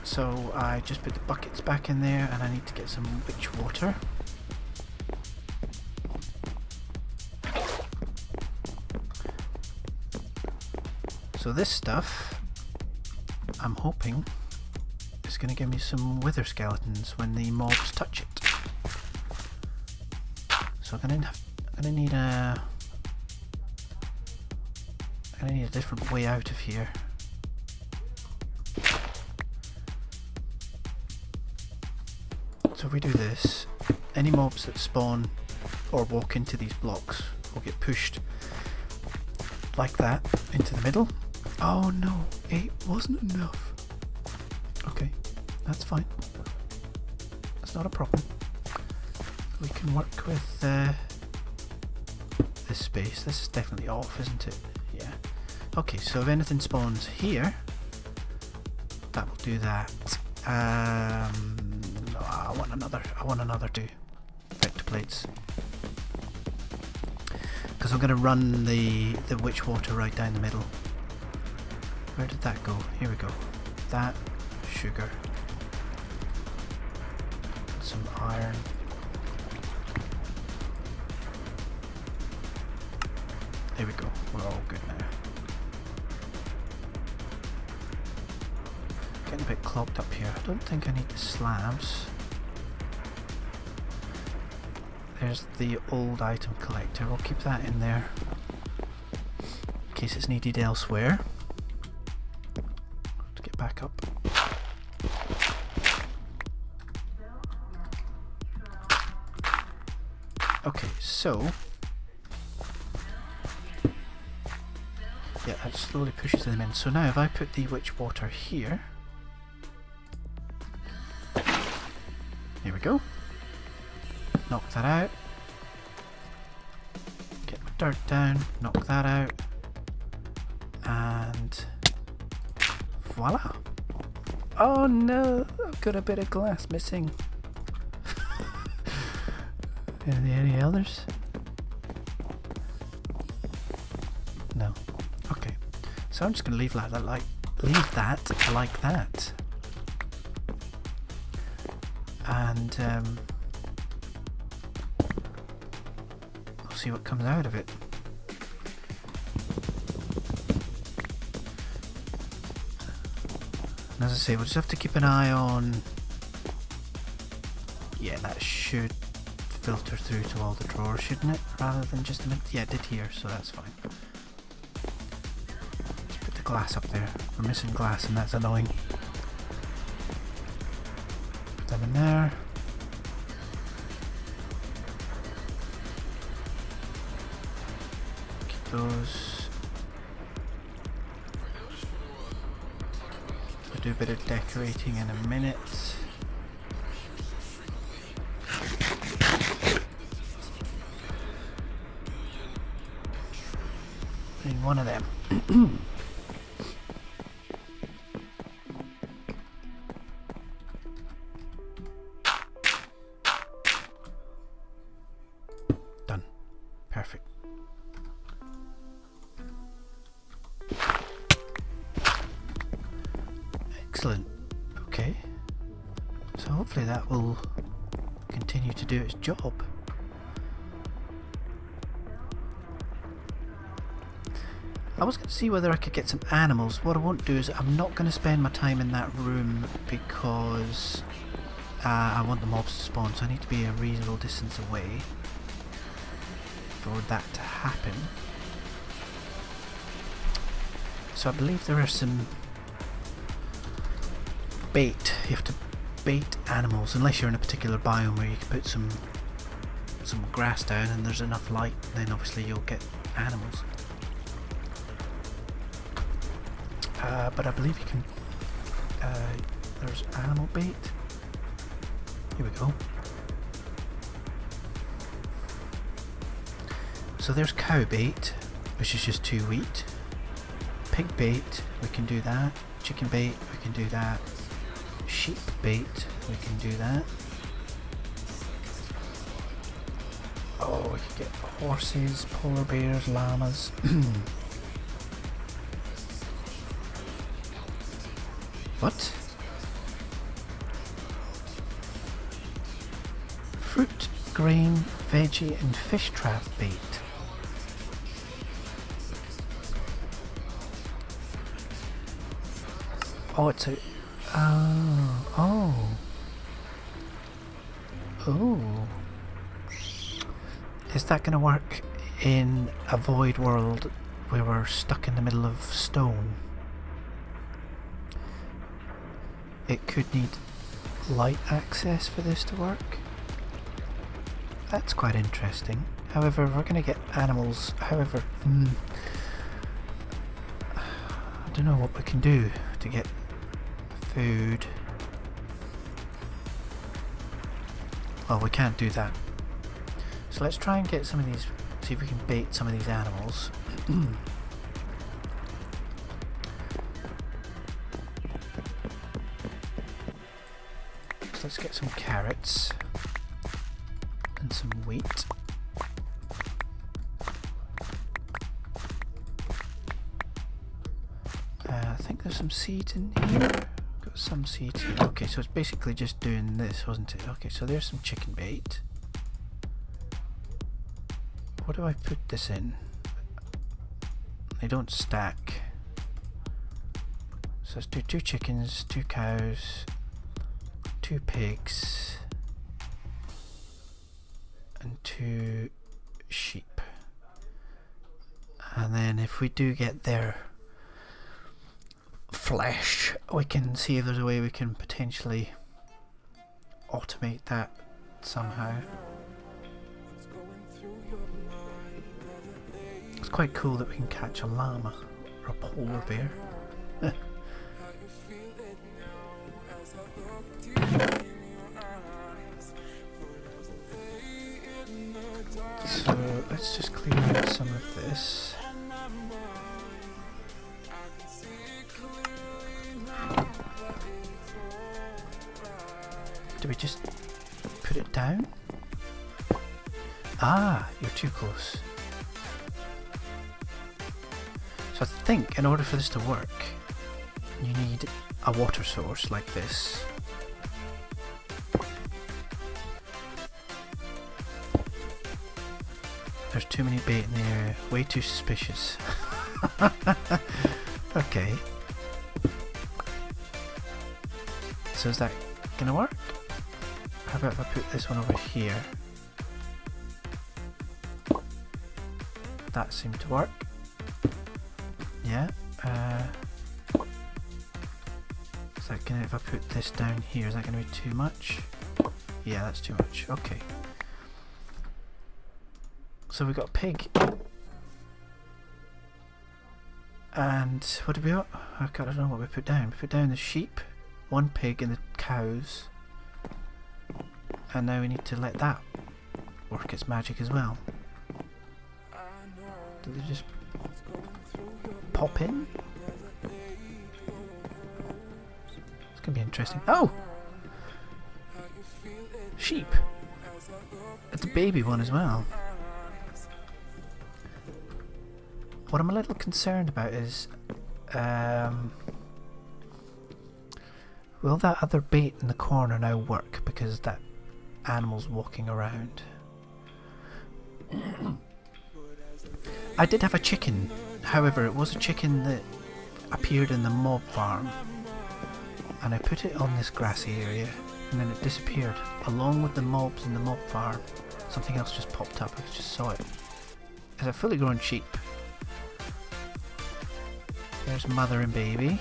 So I just put the buckets back in there and I need to get some witch water. So this stuff, I'm hoping, is going to give me some wither skeletons when the mobs touch it. So I'm going to need a different way out of here. So if we do this, any mobs that spawn or walk into these blocks will get pushed like that into the middle. Oh no, 8 wasn't enough. Okay, that's fine. That's not a problem. We can work with this space. This is definitely off, isn't it? Yeah. Okay, so if anything spawns here, that will do that. No, I want another 2 vector plates. Because I'm going to run the witch water right down the middle. Where did that go? Here we go. That, sugar, some iron. There we go. We're all good now. Getting a bit clogged up here. I don't think I need the slabs. There's the old item collector. We'll keep that in there in case it's needed elsewhere. To get back up. Okay, so yeah, that slowly pushes them in. So now if I put the witch water here, here we go. Knock that out. Get my dirt down, knock that out, and voila! Oh no, I've got a bit of glass missing. Are there any others? No. Okay. So I'm just going to leave that like that. And we'll see what comes out of it. And as I say, we'll just have to keep an eye on. Yeah, that should filter through to all the drawers, shouldn't it? Rather than just a minute. Yeah, it did here, so that's fine. Let's put the glass up there. We're missing glass and that's annoying. Put them in there. Keep those. I'll do a bit of decorating in a minute. One of them. Done. Perfect. Excellent. Okay. So hopefully that will continue to do its job. I was going to see whether I could get some animals. What I won't do is I'm not going to spend my time in that room because I want the mobs to spawn, so I need to be a reasonable distance away for that to happen. So I believe there are some bait. You have to bait animals, unless you're in a particular biome where you can put some grass down and there's enough light, then obviously you'll get animals. But I believe you can, there's animal bait. Here we go. So there's cow bait, which is just 2 wheat. Pig bait, we can do that. Chicken bait, we can do that. Sheep bait, we can do that. Oh, we can get horses, polar bears, llamas. What? Fruit, grain, veggie and fish trap bait. Oh, it's a... Oh. Is that going to work in a void world where we're stuck in the middle of stone? It could need light access for this to work. That's quite interesting. However, we're going to get animals. However, I don't know what we can do to get food. Well, we can't do that. So let's try and get some of these, see if we can bait some of these animals. So let's get some carrots and some wheat. I think there's some seeds in here. Got some seeds here. Okay, so it's basically just doing this, wasn't it? Okay, so there's some chicken bait. What do I put this in? They don't stack. So let's do 2 chickens, 2 cows, 2 pigs, and 2 sheep. And then if we do get their flesh, we can see if there's a way we can potentially automate that somehow. It's quite cool that we can catch a llama or a polar bear. So let's just clear out some of this. Do we just put it down? Ah, you're too close. So I think in order for this to work, you need a water source like this. There's too many bait in the area, way too suspicious. Okay. So is that gonna work? How about if I put this one over here? That seemed to work. Yeah. Is that gonna, if I put this down here, is that gonna be too much? Yeah, that's too much. Okay. So we got a pig. And what did we got? I don't know what we put down. We put down the sheep, 1 pig and the cows. And now we need to let that work its magic as well. Did they just pop in? It's gonna be interesting. Oh! Sheep! It's a baby one as well. What I'm a little concerned about is will that other bait in the corner now work because that animal's walking around? I did have a chicken However, it was a chicken that appeared in the mob farm, and I put it on this grassy area, and then it disappeared along with the mobs in the mob farm. Something else just popped up. I just saw it. It's a fully grown sheep. There's mother and baby.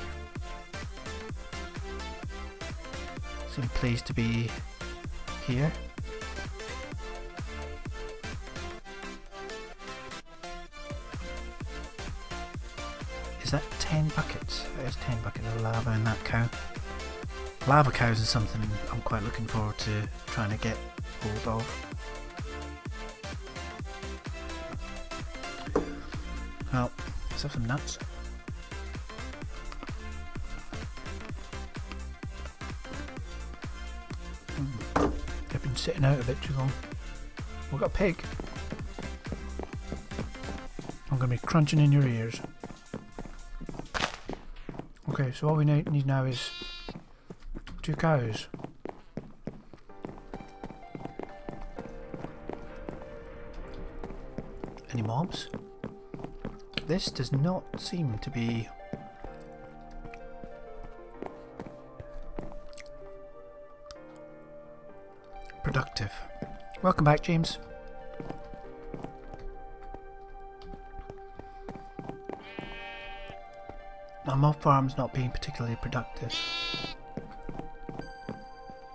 Seem pleased to be here. Is that 10 buckets? There's 10 buckets of lava in that cow. Lava cows is something I'm quite looking forward to trying to get hold of. Well, let's have some nuts. They've been sitting out a bit too long. We've got a pig. I'm going to be crunching in your ears. Okay, so all we need now is 2 cows. Any mobs? This does not seem to be productive. Welcome back, James. My mob farm's not being particularly productive.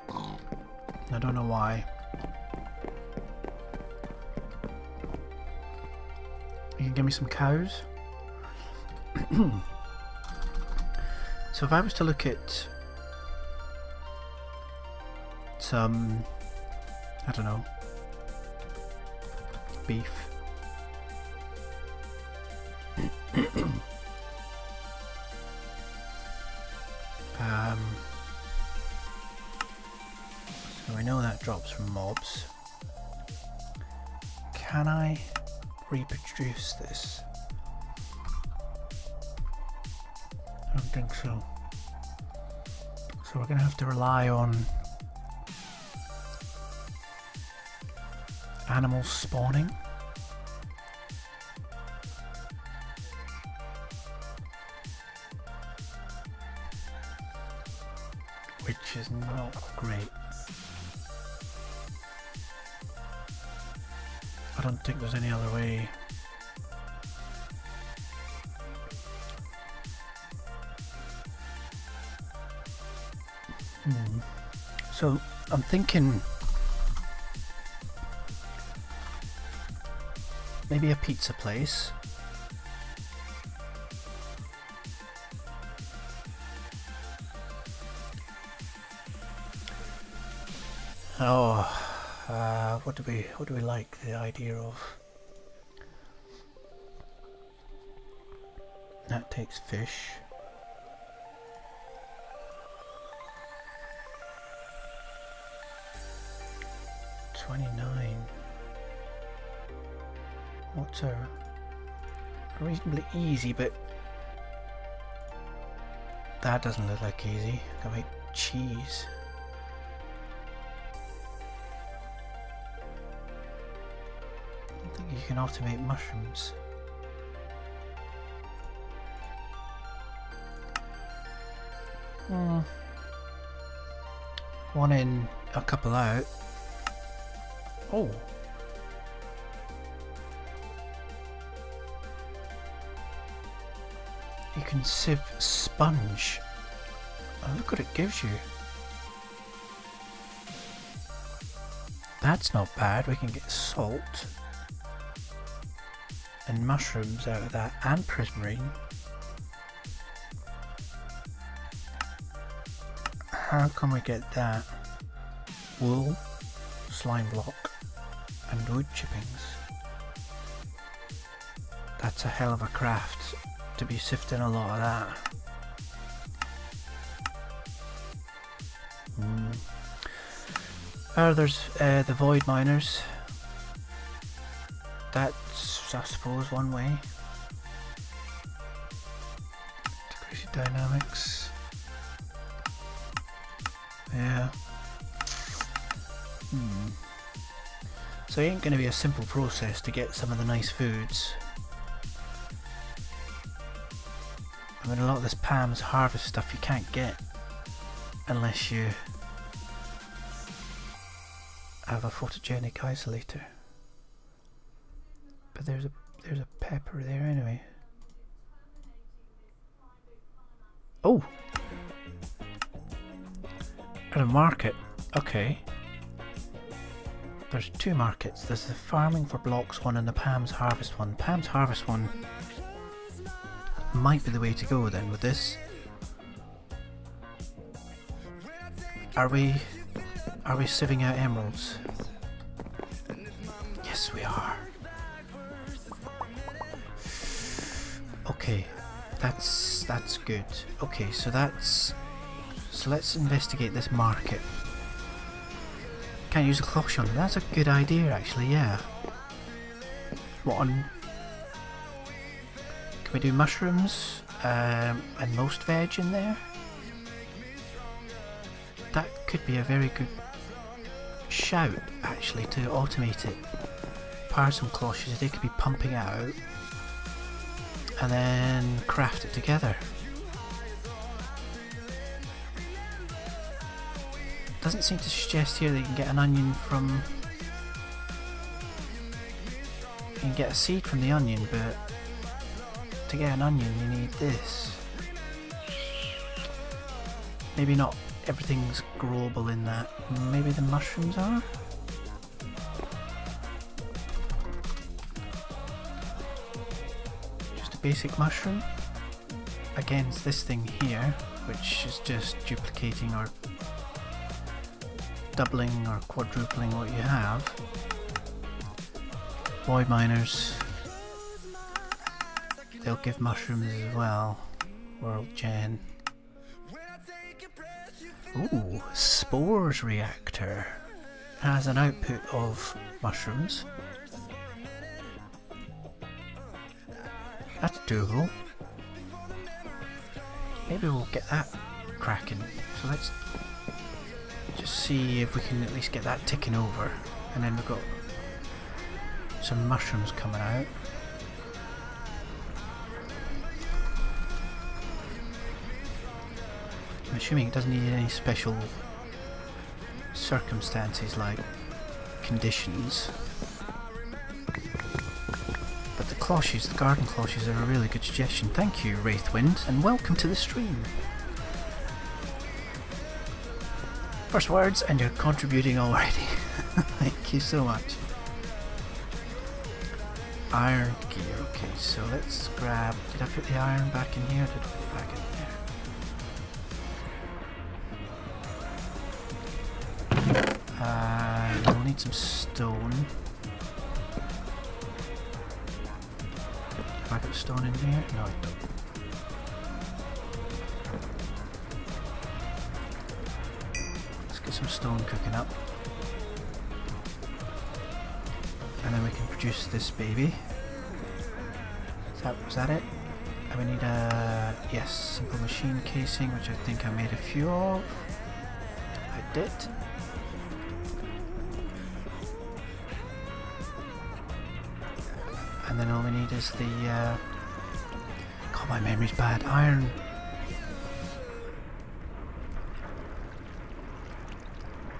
I don't know why. You can give me some cows. So if I was to look at some, I don't know, beef. So I know that drops from mobs. Can I reproduce this? I don't think so. So we're going to have to rely on animals spawning. Which is not great. I don't think there's any other way. So I'm thinking maybe a pizza place. Oh, what do we like the idea of? That takes fish. $29. What's a reasonably easy, but that doesn't look like easy. Gotta make cheese. I don't think you can automate mushrooms. One in, a couple out. Oh. You can sieve sponge. Oh, look what it gives you. That's not bad. We can get salt and mushrooms out of that, and prismarine. How can we get that? Wool, slime block, and wood chippings. That's a hell of a craft to be sifting a lot of that. There's the void miners. That's, I suppose, one way. Decrease dynamics. Yeah. So it ain't going to be a simple process to get some of the nice foods. mean, a lot of this Pam's harvest stuff you can't get unless you have a photogenic isolator. But there's a pepper there anyway. Oh! At a market. Okay. There's two markets. There's the farming for blocks one and the Pam's harvest one. Pam's harvest one might be the way to go then with this. Are we sieving out emeralds? Yes, we are. Okay, that's good. Okay, so let's investigate this market. Can't use a cloche on it. That's a good idea, actually. Yeah. What on? Can we do mushrooms and most veg in there? That could be a very good shout, actually, to automate it. Power some cloches, they could be pumping out, and then craft it together. Doesn't seem to suggest here that you can get an onion from... You can get a seed from the onion, but to get an onion you need this. Maybe not everything's growable in that. Maybe the mushrooms are? Just a basic mushroom against this thing here, which is just duplicating or doubling or quadrupling what you have. Void miners, they'll give mushrooms as well. World gen. Ooh, spores reactor. Has an output of mushrooms. That's doable. Maybe we'll get that cracking. So let's just see if we can at least get that ticking over. And then we've got some mushrooms coming out. I'm assuming it doesn't need any special circumstances like conditions. But the cloches, the garden cloches, are a really good suggestion. Thank you, Wraithwind, and welcome to the stream. First words, and you're contributing already. Thank you so much. Iron gear, okay, so let's grab... Did I put the iron back in here? Did I put it back in there? We'll need some stone. Have I got stone in here? No, I don't. Let's get some stone cooking up. And then we can produce this baby. Was that it? And we need a... yes, simple machine casing, which I think I made a few of. I did. And then all we need is the... God, my memory's bad. Iron.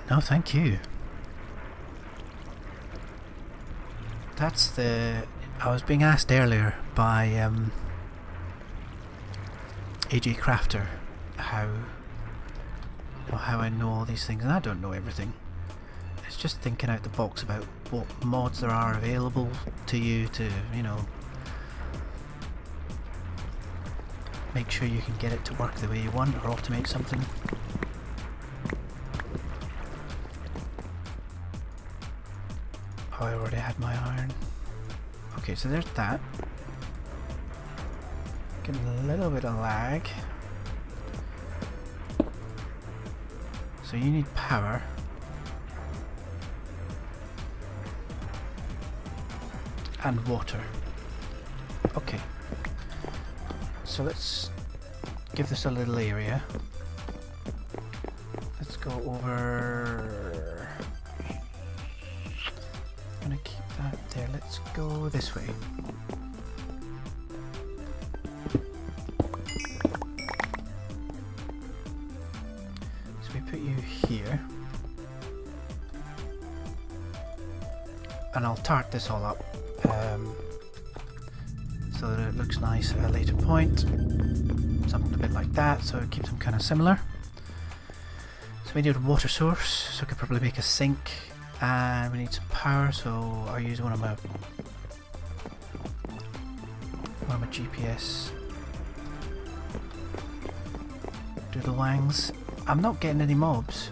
No, thank you. That's the... I was being asked earlier by AJ Crafter how I know all these things, and I don't know everything. It's just thinking out the box about what mods there are available to you to, you know, make sure you can get it to work the way you want or automate something. Oh, I already had my iron. Okay, so there's that. Getting a little bit of lag. So you need power. And water. Okay. So let's give this a little area. Let's go over... I'm gonna keep that there. Let's go this way. and I'll tart this all up so that it looks nice at a later point. Something a bit like that, so it keeps them kind of similar. So we need a water source, so I could probably make a sink, and we need some power, so I'll use one of my GPS doodle wangs. I'm not getting any mobs.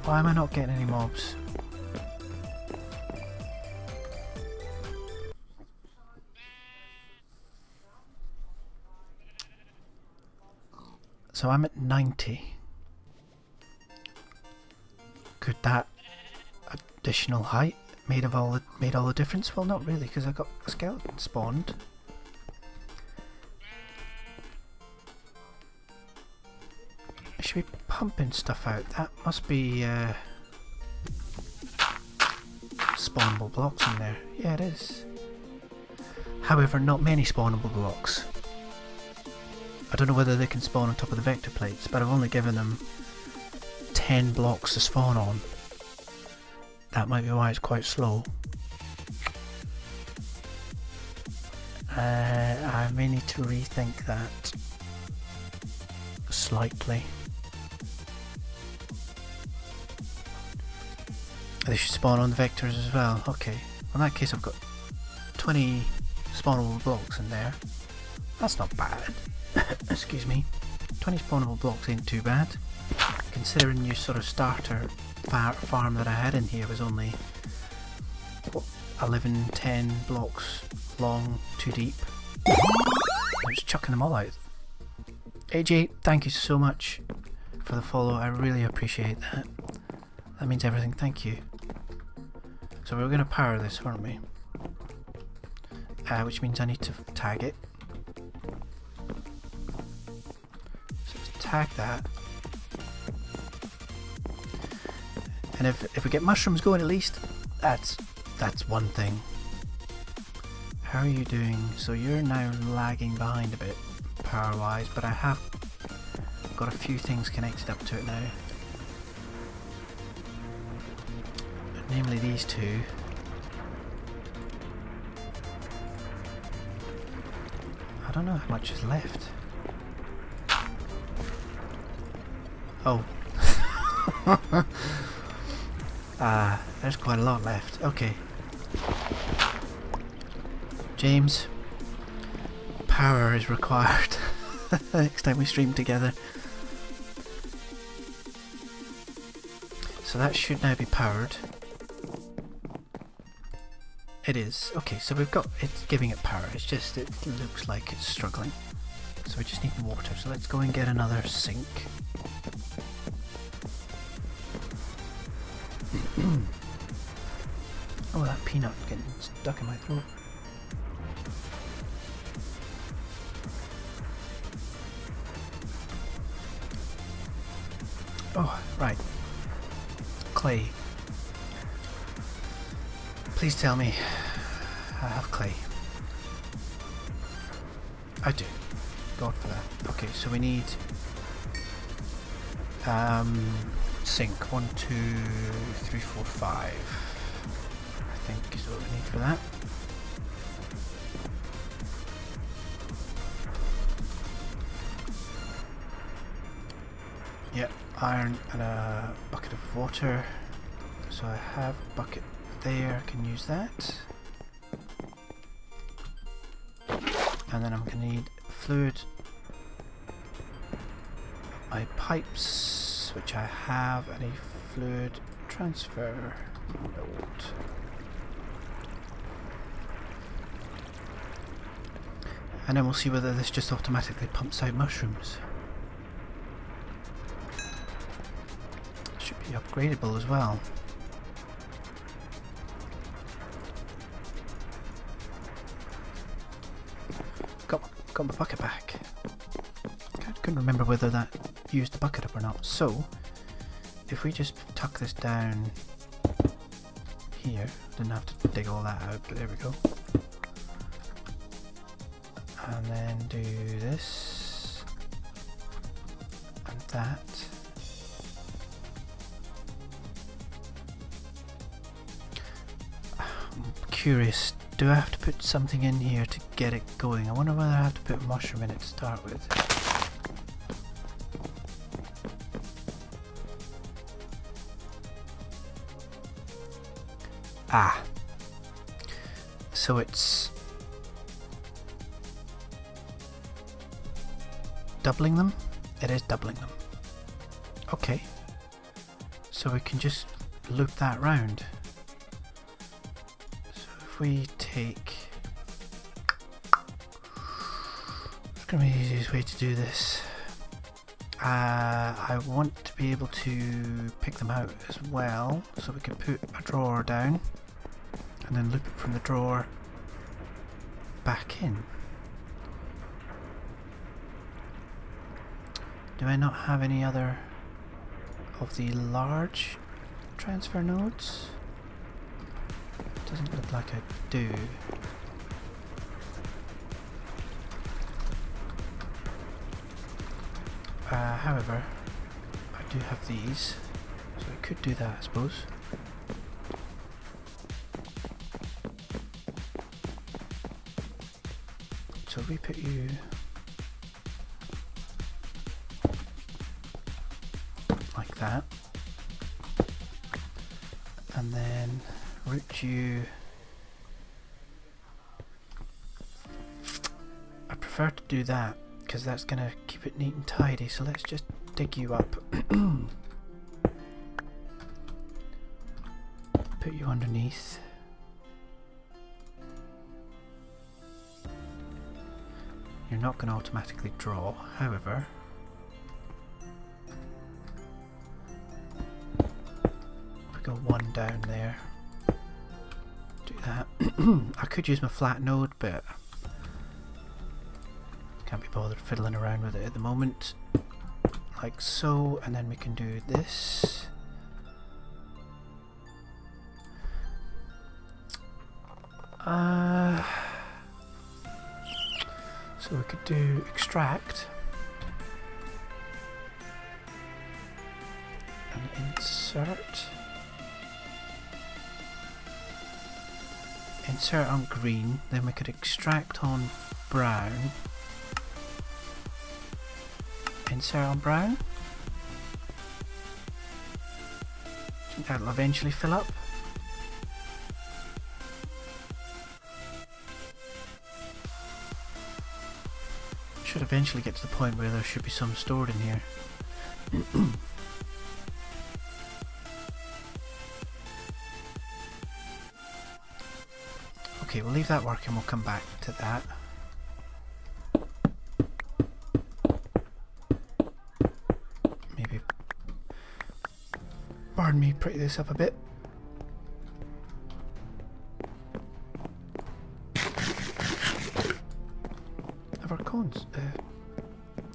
Why am I not getting any mobs? So I'm at 90. Could that additional height made all the difference? Well, not really, because I got a skeleton spawned. I should be pumping stuff out. That must be spawnable blocks in there. Yeah, it is. However, not many spawnable blocks. I don't know whether they can spawn on top of the vector plates, but I've only given them 10 blocks to spawn on. That might be why it's quite slow. I may need to rethink that slightly. They should spawn on the vectors as well. Okay, in that case I've got 20 spawnable blocks in there. That's not bad. Excuse me. 20 spawnable blocks ain't too bad, considering your sort of starter farm that I had in here was only what, 11, 10 blocks long, too deep. I was chucking them all out. AJ, thank you so much for the follow. I really appreciate that. That means everything. Thank you. So we're going to power this, aren't we? Which means I need to tag it. So let's tag that. And if we get mushrooms going, at least that's one thing. How are you doing? So you're now lagging behind a bit power wise, but I have got a few things connected up to it now. Namely these two. I don't know how much is left. Oh. There's quite a lot left. Okay. James, power is required next time we stream together. So that should now be powered. It is. Okay, so we've got it's giving it power. It's just it looks like it's struggling. So we just need water. So let's go and get another sink. Oh, that peanut getting stuck in my throat. Oh, right. Clay. Please tell me I have clay. I do. God for that. Okay, so we need sink 1, 2, 3, 4, 5. I think is what we need for that. Yep, iron and a bucket of water. So I have a bucket there, I can use that. And then I'm going to need fluid. My pipes, which I have, and a fluid transfer node. And then we'll see whether this just automatically pumps out mushrooms. Should be upgradable as well. Got my bucket back. Couldn't remember whether that used the bucket up or not. So, if we just tuck this down here, didn't have to dig all that out, but there we go. And then do this and that. curious, do I have to put something in here to get it going? I wonder whether I have to put a mushroom in it to start with. Ah, so it's doubling them? It is doubling them. Okay, so we can just loop that round. So if we take, it's going to be the easiest way to do this. I want to be able to pick them out as well, so we can put a drawer down and then loop it from the drawer back in. Do I not have any other of the large transfer nodes? Doesn't look like I do. However, I do have these, so I could do that, I suppose. So we put you like that, and then route you. I prefer to do that because that's going to keep it neat and tidy, so let's just dig you up. Put you underneath. You're not going to automatically draw, however, we go one down there. Do that. I could use my flat node, but can't be bothered fiddling around with it at the moment. Like so, and then we can do this. So we could do extract and insert. Insert on green, then we could extract on brown. Insert on brown. Do you think that'll eventually fill up? Should eventually get to the point where there should be some stored in here. Okay, we'll leave that working, we'll come back to that. Maybe, pardon me, pretty this up a bit. Have our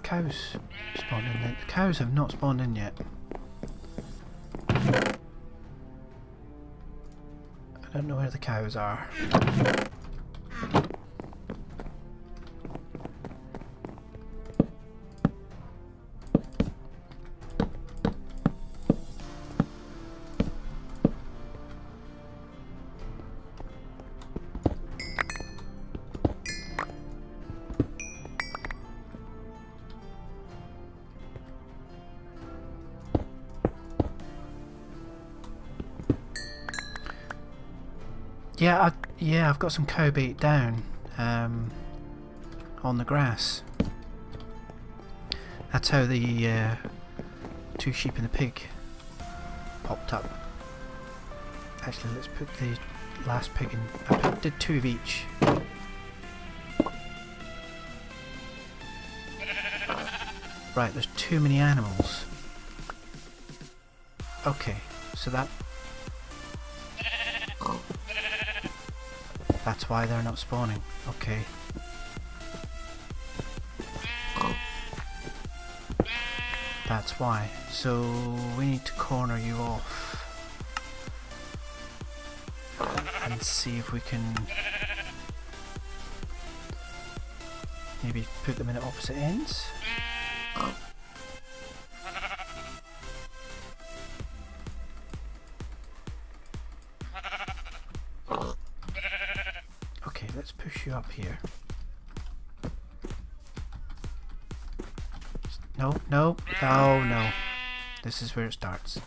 cows spawned in yet? The cows have not spawned in yet. I don't know where the cows are. Yeah, I've got some cow bait down on the grass. That's how the two sheep and the pig popped up. Actually, let's put the last pig in. I did two of each. Right, there's too many animals. Okay, so that's why they're not spawning. Okay. That's why. So we need to corner you off and see if we can maybe put them in at opposite ends. let's push you up here. No, no, oh no. This is where it starts.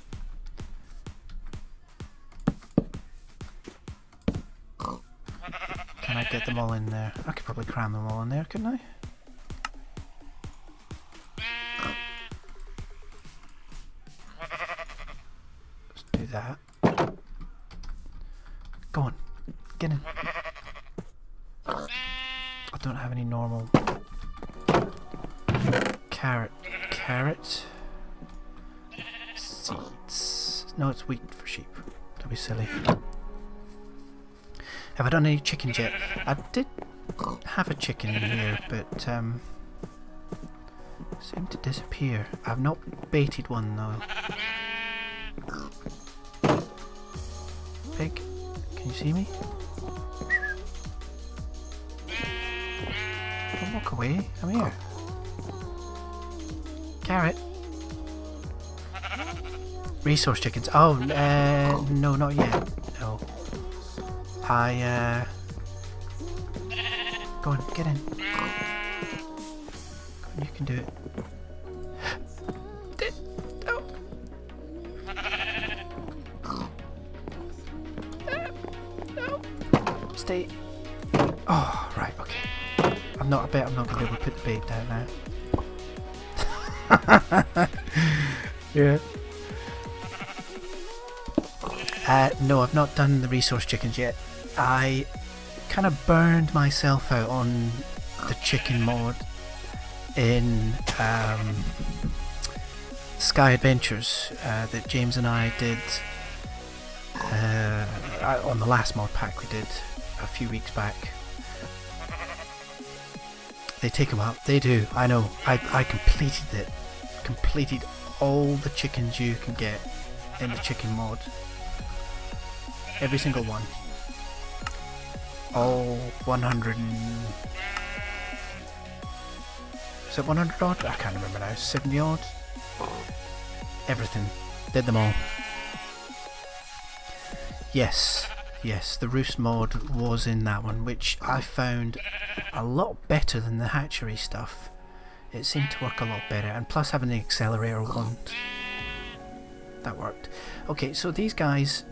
Can I get them all in there? I could probably cram them all in there, couldn't I? Let's do that. Go on, get in. I don't have any normal carrot seeds. No, it's wheat for sheep. Don't be silly. Have I done any chickens yet? I did have a chicken in here, but seemed to disappear. I've not baited one though. Pig, can you see me? Don't walk away. I'm here. Carrot. Resource chickens. Oh, no, not yet. No. Go on, get in. Go on, you can do it. No. Stay. Oh, right, okay. I bet I'm not going to be able to put the bait down now. Yeah. No, I've not done the resource chickens yet. I kind of burned myself out on the chicken mod in Sky Adventures that James and I did on the last mod pack we did a few weeks back. They take them out. They do. I know. I completed it. Completed all the chickens you can get in the chicken mod. Every single one. All 100 and... Is it 100 odd? I can't remember now. 70 odd? Everything. Did them all. Yes. Yes, the roost mod was in that one, which I found a lot better than the hatchery stuff. It seemed to work a lot better, and plus having the accelerator wand, that worked. Okay, so these guys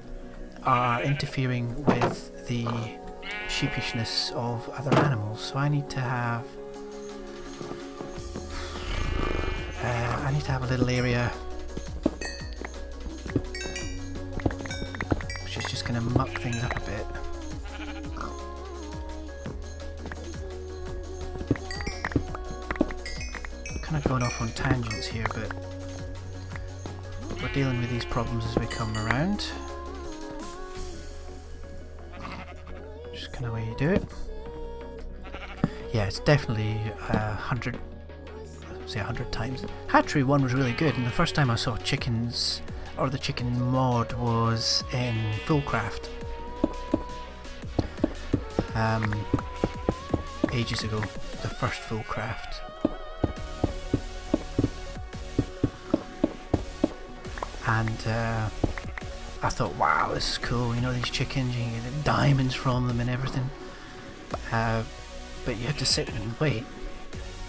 are interfering with the sheepishness of other animals, so I need to have a little area which is just going to muck things up a bit. Kind of going off on tangents here, but we're dealing with these problems as we come around. Just kind of way you do it. Yeah, it's definitely 100 times. Hatchery 1 was really good, and the first time I saw chickens, or the chicken mod, was in Fullcraft. Ages ago, the first Fullcraft. And I thought, wow, this is cool, you know, these chickens, you can get diamonds from them and everything. But you had to sit and wait.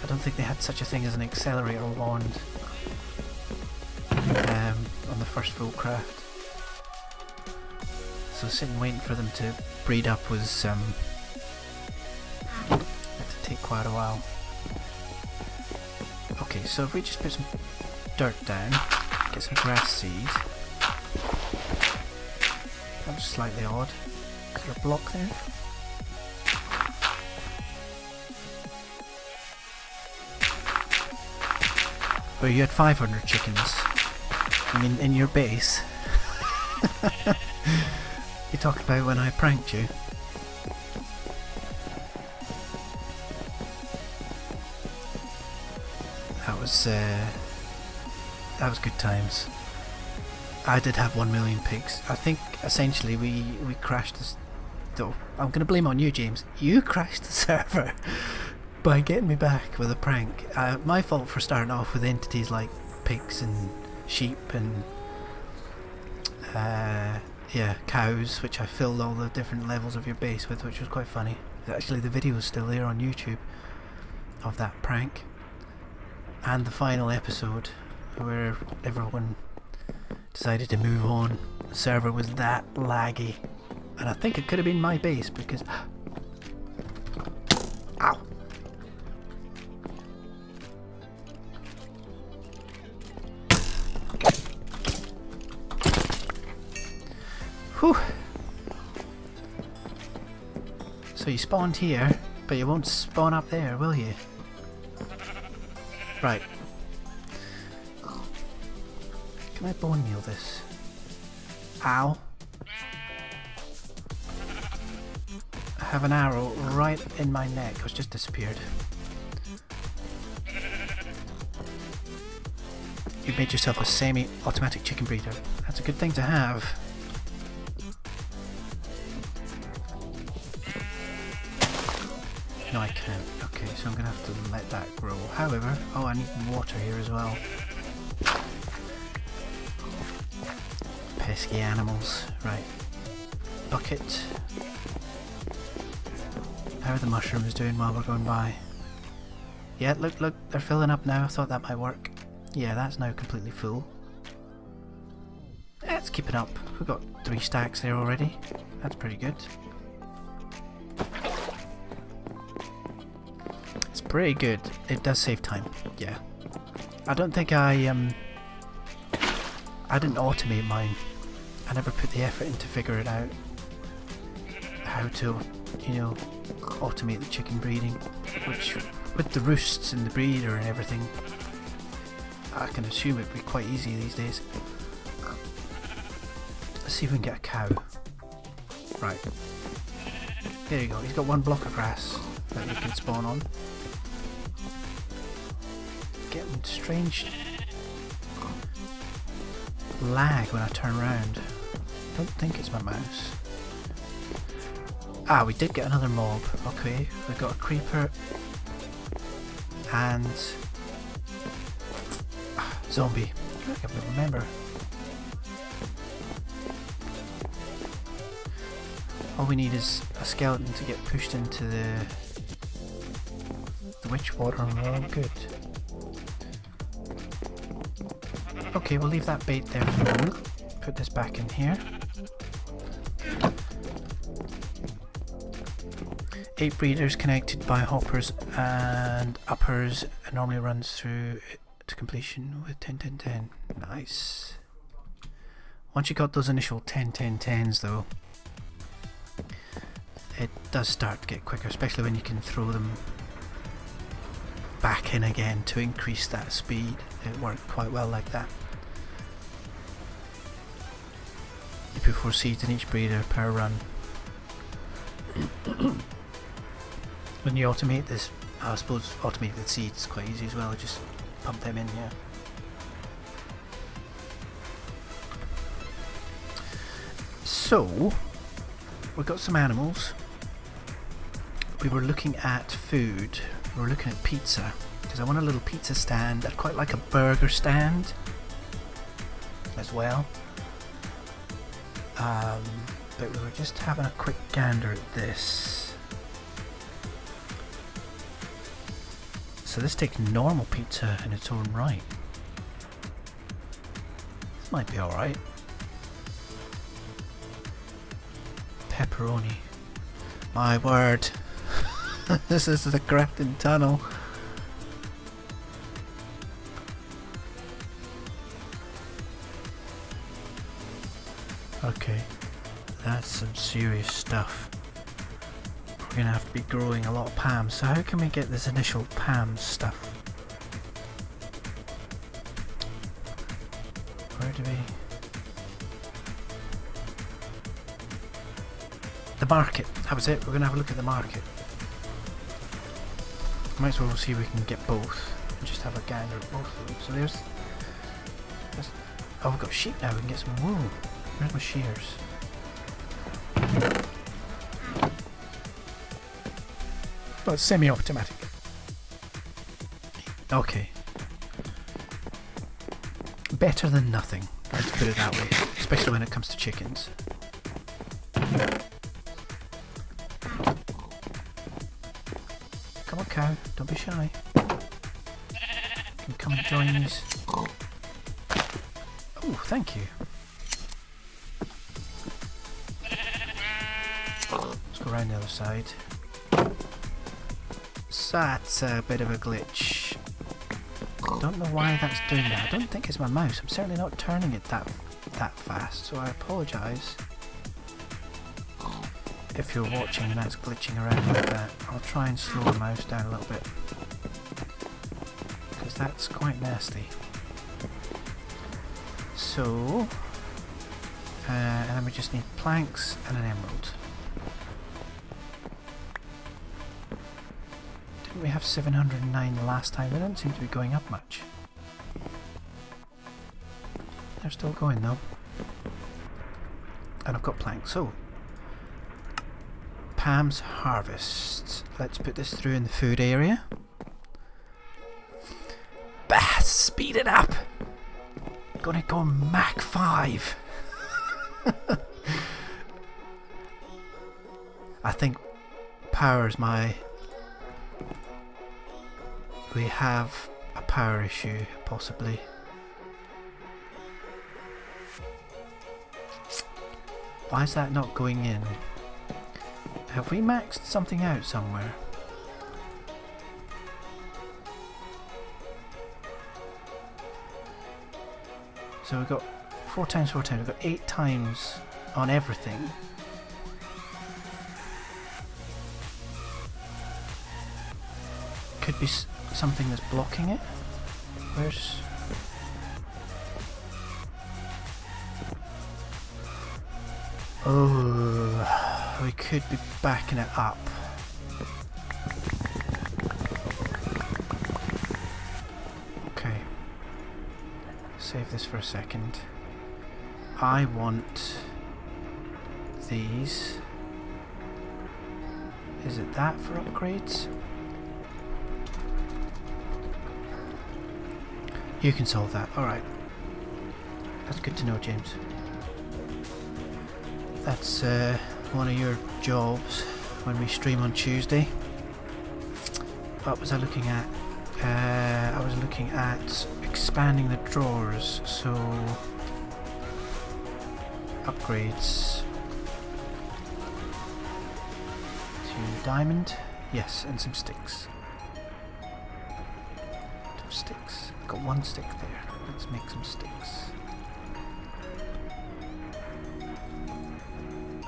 I don't think they had such a thing as an accelerator wand on the first Fullcraft. So sitting waiting for them to breed up was had to take quite a while. Okay, so if we just put some dirt down, get some grass seed. That was slightly odd. Is there a block there? Where you had 500 chickens. I mean, in your base. You talked about when I pranked you. That was good times. I did have 1 million pigs. I think essentially we crashed this. Though I'm going to blame on you, James. You crashed the server by getting me back with a prank. My fault for starting off with entities like pigs and sheep and yeah, cows, which I filled all the different levels of your base with, which was quite funny. Actually, the video is still there on YouTube of that prank. And the final episode where everyone decided to move on. The server was that laggy. And I think it could have been my base because... Ow! Whew! So you spawned here, but you won't spawn up there, will you? Right. Can I bone meal this? Ow. I have an arrow right in my neck. It's just disappeared. You've made yourself a semi-automatic chicken breeder. That's a good thing to have. No, I can't. Okay, so I'm going to have to let that grow. However, oh, I need water here as well. Pesky animals. Right. Bucket. How are the mushrooms doing while we're going by? Yeah, look, they're filling up now. I thought that might work. Yeah, that's now completely full. Let's keep it up. We've got 3 stacks there already. That's pretty good. It's pretty good. It does save time. Yeah. I don't think I didn't automate mine. I never put the effort in to figure it out. How to, you know, automate the chicken breeding, which with the roosts and the breeder and everything, I can assume it'd be quite easy these days. Let's see if we can get a cow. Right. There you go. He's got 1 block of grass that you can spawn on. Getting strange lag when I turn around. Don't think it's my mouse. Ah, we did get another mob. Okay, we got a creeper and zombie. I can't remember. All we need is a skeleton to get pushed into the witch water and we're all good. Okay, we'll leave that bait there for the moment. Put this back in here. 8 breeders connected by hoppers and uppers. It normally runs through to completion with 10-10-10. Nice. Once you got those initial 10-10-10s though, it does start to get quicker, especially when you can throw them back in again to increase that speed. It worked quite well like that. You put 4 seeds in each breeder per run. When you automate this, I suppose automating the seeds is quite easy as well, just pump them in here. So, we've got some animals. We were looking at food, we were looking at pizza, because I want a little pizza stand. I'd quite like a burger stand as well. But we were just having a quick gander at this. So this takes normal pizza in its own right. This might be alright. Pepperoni. My word. This is the Grafton Tunnel. Okay, that's some serious stuff. We're gonna have to be growing a lot of palms. So how can we get this initial palm stuff? Where do we... The market, that was it. We're gonna have a look at the market. Might as well see if we can get both and just have a gander at both of them. So there's oh, we've got sheep now, we can get some wool. Where's my shears? Oh, it's semi-automatic. Okay. Better than nothing, let's put it that way, especially when it comes to chickens. Come on, cow. Don't be shy. You can come and join these. Oh, thank you. Let's go around the other side. So that's a bit of a glitch. Don't know why that's doing that. I don't think it's my mouse. I'm certainly not turning it that fast, so I apologise if you're watching and that's glitching around like that. I'll try and slow the mouse down a little bit, because that's quite nasty. So, and then we just need planks and an emerald. Didn't we have 709 the last time? They don't seem to be going up much. They're still going though. And I've got planks. So, Pam's Harvest. Let's put this through in the food area. Bah, speed it up! Gonna go Mach 5. I think power's my... We have a power issue, possibly. Why is that not going in? Have we maxed something out somewhere? So we've got 4 times 4 times, we've got 8 times on everything. Could be something that's blocking it. Where's... Oh, we could be backing it up. Okay. Save this for a second. I want these. Is it that for upgrades? You can solve that. Alright. That's good to know, James. That's one of your jobs when we stream on Tuesday. What was I looking at? I was looking at expanding the drawers, so upgrades to diamond, yes, and some sticks. 2 sticks. Got 1 stick there. Let's make some sticks.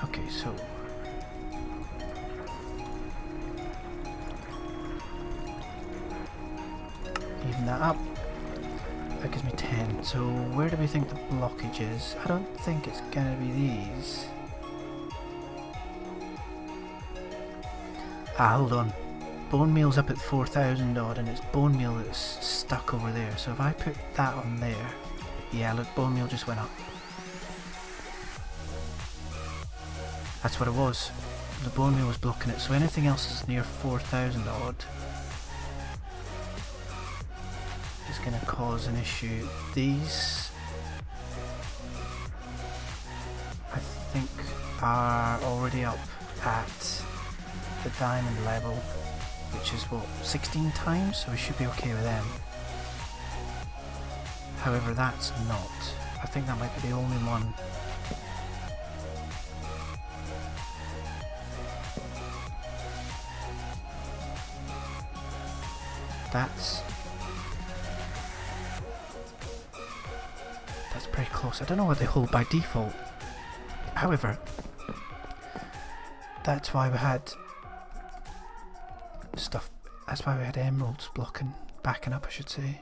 Okay, so even that up. That gives me 10. So where do we think the blockage is? I don't think it's gonna be these. Ah, hold on. Bone meal's up at 4,000 odd, and it's bone meal that's stuck over there. So if I put that on there, yeah, look, bone meal just went up. That's what it was. The bone meal was blocking it. So anything else that's near 4,000 odd is going to cause an issue. These, I think, are already up at the diamond level, which is what, 16 times, so we should be okay with them. However, that's not. I think that might be the only one. That's pretty close. I don't know what they hold by default. However, that's why we had stuff. That's why we had emeralds backing up, I should say.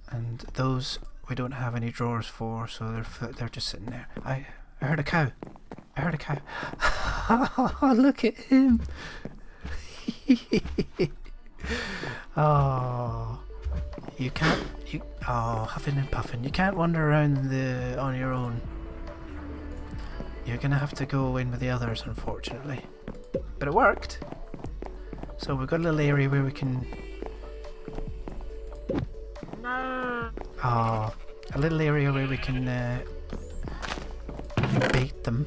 And those we don't have any drawers for, so they're just sitting there. I heard a cow. I heard a cow. Oh, look at him. Oh, you can't. Oh, huffing and puffing. You can't wander around on your own. You're gonna have to go in with the others, unfortunately. But it worked. So we've got a little area where we can. Oh, a little area where we can bait them.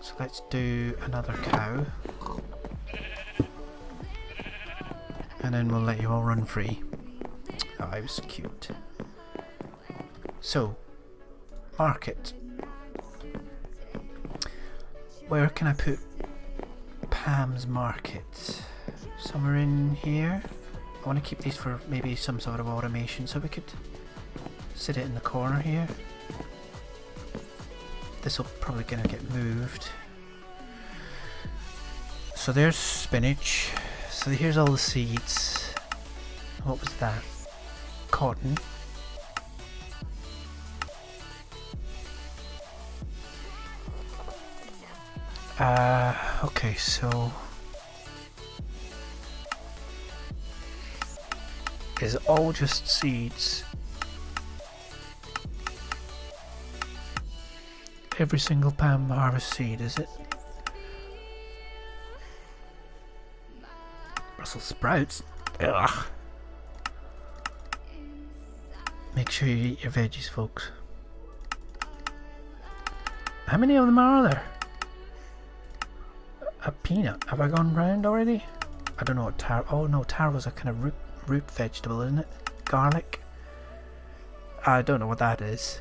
So let's do another cow. And then we'll let you all run free. Oh, it was cute. So, market. Where can I put Pam's market? Somewhere in here. I want to keep these for maybe some sort of automation, so we could sit it in the corner here. This will probably gonna get moved. So there's spinach. So here's all the seeds. What was that? Cotton. Okay, so is it all just seeds? Every single Pam harvest seed, is it? Brussels sprouts? Ugh. Make sure you eat your veggies, folks. How many of them are there? A peanut. Have I gone round already? I don't know what taro. Oh no, taro is a kind of root vegetable, isn't it? Garlic. I don't know what that is.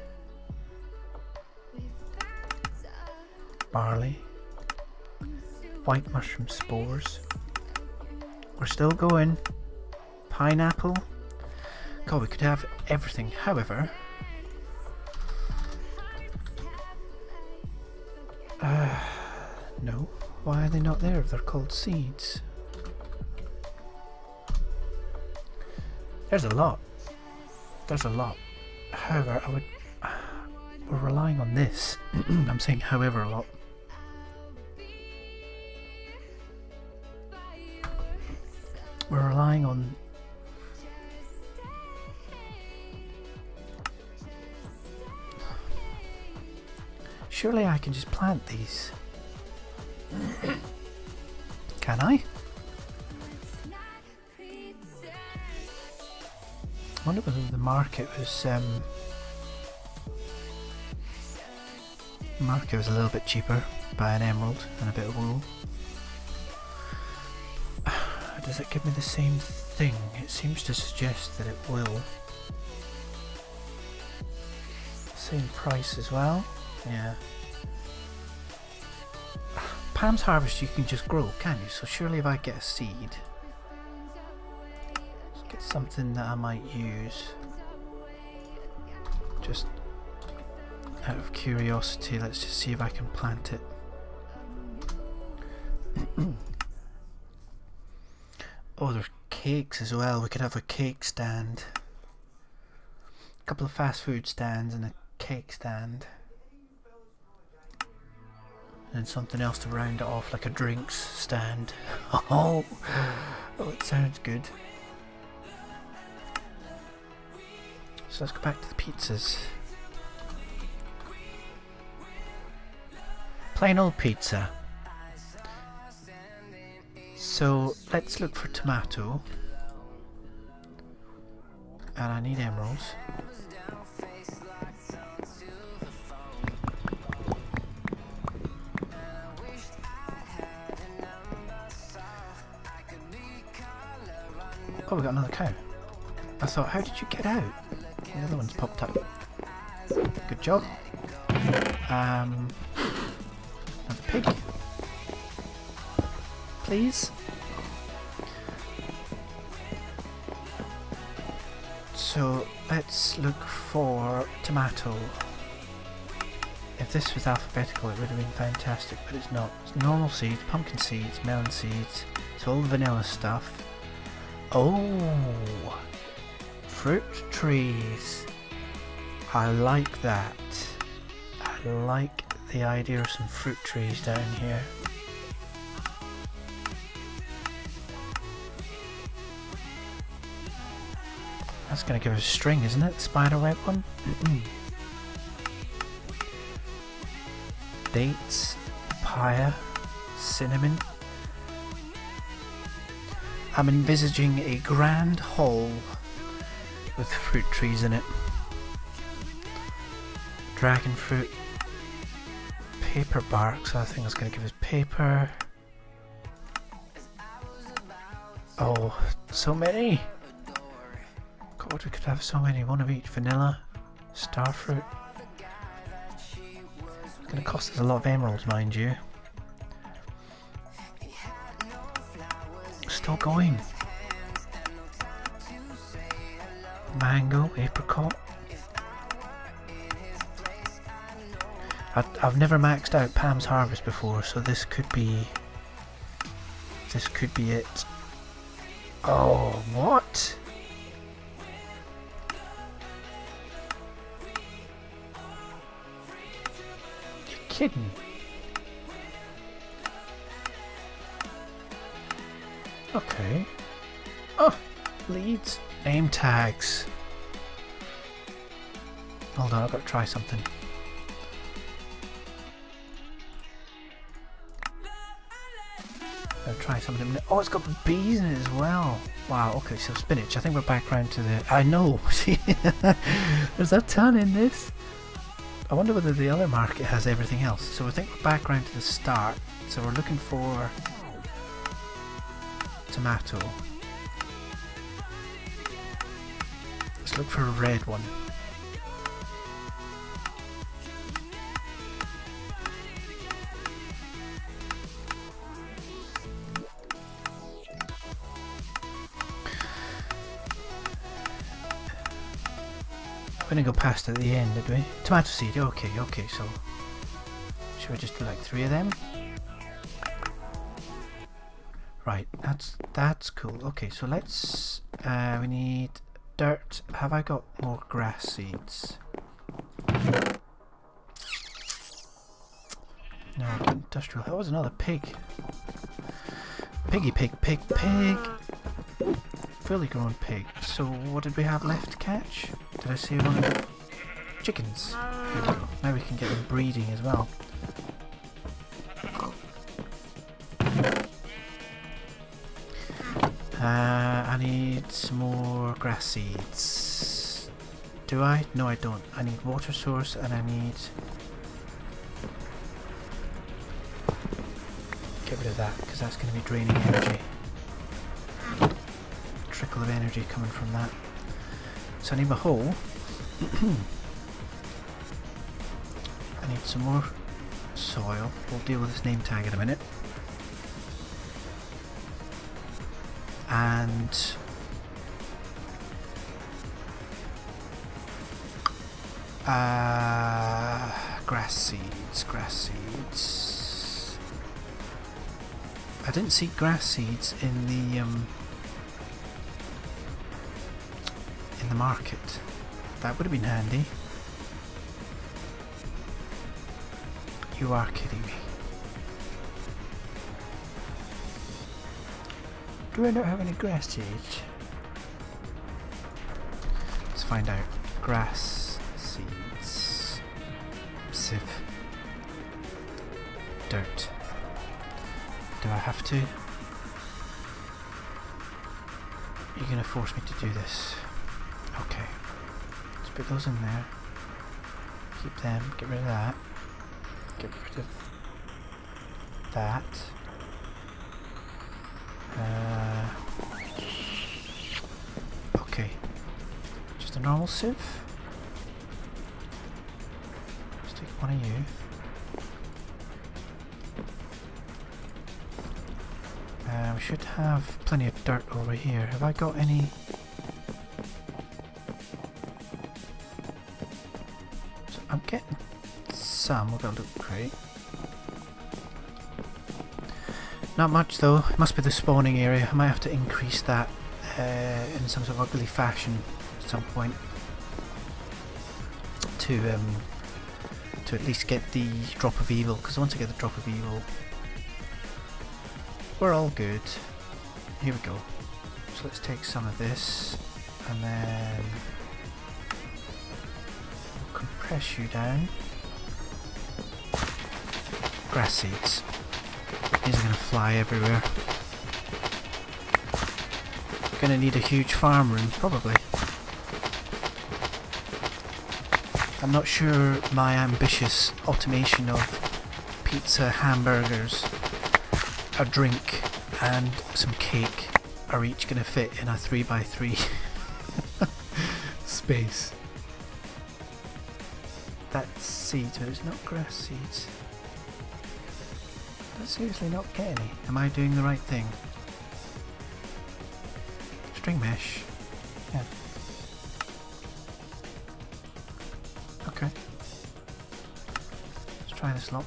Barley. White mushroom spores. We're still going. Pineapple. God, we could have everything. However, no. Why are they not there if they're called seeds? There's a lot. There's a lot. However, we're relying on this. I'm saying however a lot. We're relying on surely I can just plant these. Can I? I wonder whether the market was a little bit cheaper. Buy an emerald and a bit of wool. Does it give me the same thing? It seems to suggest that it will. Same price as well. Yeah. Pam's Harvest you can just grow, can you? So surely if I get a seed, let's get something that I might use. Just out of curiosity, let's just see if I can plant it. Oh, there's cakes as well. We could have a cake stand. A couple of fast food stands and a cake stand. And something else to round it off, like a drinks stand. Oh, it sounds good. So let's go back to the pizzas. Plain old pizza. So let's look for tomato. And I need emeralds. Oh, we got another cow. I thought, how did you get out? The other one's popped up. Good job. Another pig. Please. So let's look for tomato. If this was alphabetical it would have been fantastic, but it's not. It's normal seeds, pumpkin seeds, melon seeds, it's all the vanilla stuff. Oh, fruit trees. I like that. I like the idea of some fruit trees down here. That's going to give us a string, isn't it? Spiderweb one. Dates, papaya, cinnamon. I'm envisaging a grand hall with fruit trees in it. Dragon fruit, paper bark, so I think it's going to give us paper. Oh, so many! God, we could have so many. One of each. Vanilla, starfruit. It's going to cost us a lot of emeralds, mind you. Still going. Mango, apricot. I've never maxed out Pam's Harvest before, so this could be it. Oh, what? You're kidding. Okay. Oh, leads. Name tags. Hold on, I've got to try something. I'll try something. Oh, it's got bees in it as well. Wow, okay, so spinach. I think we're back round to the... I know! See? There's a ton in this. I wonder whether the other market has everything else. So I think we're back round to the start. So we're looking for... tomato. Let's look for a red one. We didn't go past at the end, did we? Tomato seed, okay, okay, so should we just do like 3 of them? Right, that's cool. Okay, so let's we need dirt. Have I got more grass seeds? No, industrial. That was another pig. Piggy pig, pig, pig. Fully grown pig. So what did we have left to catch? Did I see one of the chickens? Here we go. Now we can get them breeding as well. I need some more grass seeds. Do I? No, I don't. I need water source and I need... Get rid of that because that's going to be draining energy. Trickle of energy coming from that. So I need my hole. I need some more soil. We'll deal with this name tag in a minute. And grass seeds, grass seeds. I didn't see grass seeds in the market. That would have been handy. You are kidding me. Do I not have any grass seeds? Let's find out. Grass seeds. Sieve. Dirt. Do I have to? You're going to force me to do this. Okay. Let's put those in there. Keep them. Get rid of that. Get rid of that. Okay. Just a normal sieve. Let's take one of you. We should have plenty of dirt over here. Have I got any? So I'm getting some. We'll go look great. Not much though. It must be the spawning area. I might have to increase that in some sort of ugly fashion at some point to at least get the drop of evil. Because once I get the drop of evil, we're all good. Here we go. So let's take some of this and then we'll compress you down. Grass seeds. These are going to fly everywhere. Going to need a huge farm room, probably. I'm not sure my ambitious automation of pizza, hamburgers, a drink and some cake are each going to fit in a 3x3 space. That's seeds, but it's not grass seeds. Did I seriously not get any? Am I doing the right thing? String mesh. Yeah. Okay. Let's try this lot.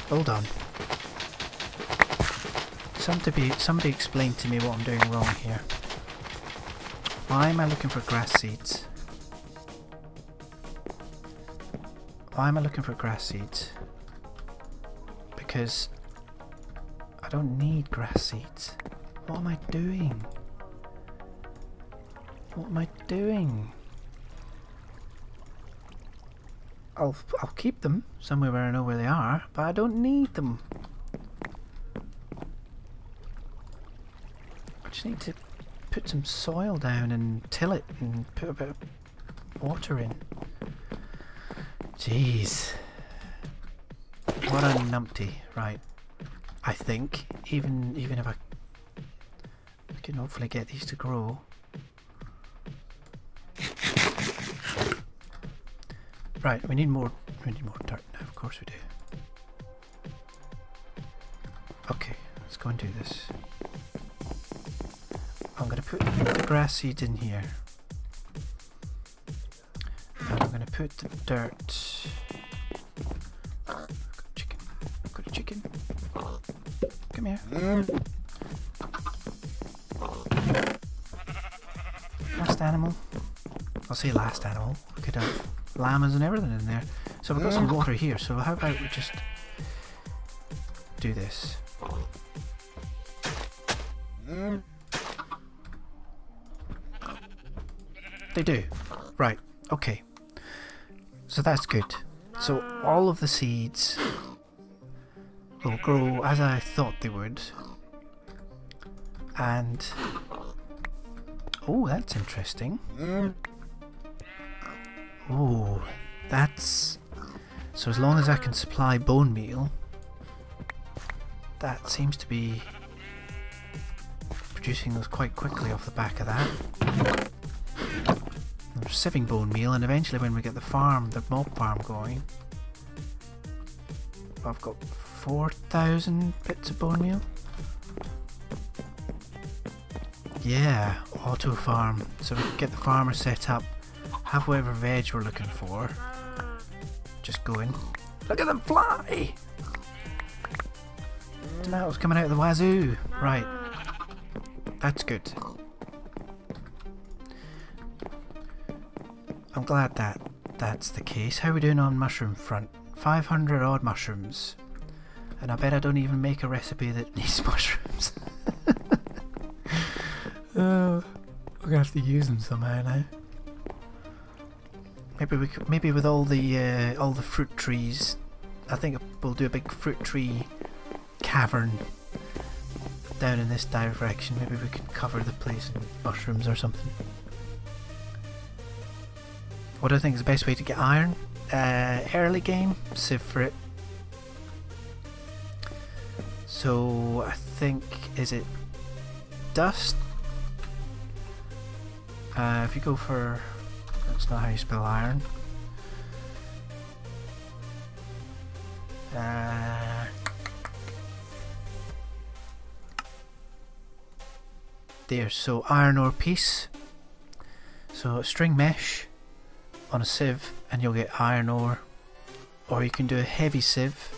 Hold on. Somebody explain to me what I'm doing wrong here. Why am I looking for grass seeds? Why am I looking for grass seeds? Because I don't need grass seeds. What am I doing? What am I doing? I'll keep them somewhere where I know where they are, but I don't need them. I just need to put some soil down and till it and put a bit of water in. Jeez. What a numpty. Right. I think even if I can hopefully get these to grow. Right, we need more dirt now, of course we do. Okay, let's go and do this. I'm going to put the grass seeds in here. And I'm going to put the dirt... I've got a chicken. Come here. Last animal. I'll say last animal. We could have llamas and everything in there. So we've got some water here, so how about we just do this? They do. Right, okay. So that's good. So all of the seeds will grow as I thought they would. And... oh, that's interesting. Oh, that's... so as long as I can supply bone meal, that seems to be producing those quite quickly off the back of that. We're sieving bone meal, and eventually when we get the farm, the mob farm going, I've got 4,000 bits of bone meal. Yeah, auto farm, so we can get the farmer set up, have whatever veg we're looking for. Just go in. Look at them fly! Tomatoes coming out of the wazoo. Right. That's good. I'm glad that's the case. How are we doing on mushroom front? 500 odd mushrooms. And I bet I don't even make a recipe that needs mushrooms. We're gonna have to use them somehow now. Maybe with all the fruit trees, I think we'll do a big fruit tree cavern down in this direction. Maybe we could cover the place in mushrooms or something. What do I think is the best way to get iron? Early game, sieve for it. So I think, is it dust? If you go for, that's not how you spell iron. There, so iron ore piece. So string mesh on a sieve and you'll get iron ore, or you can do a heavy sieve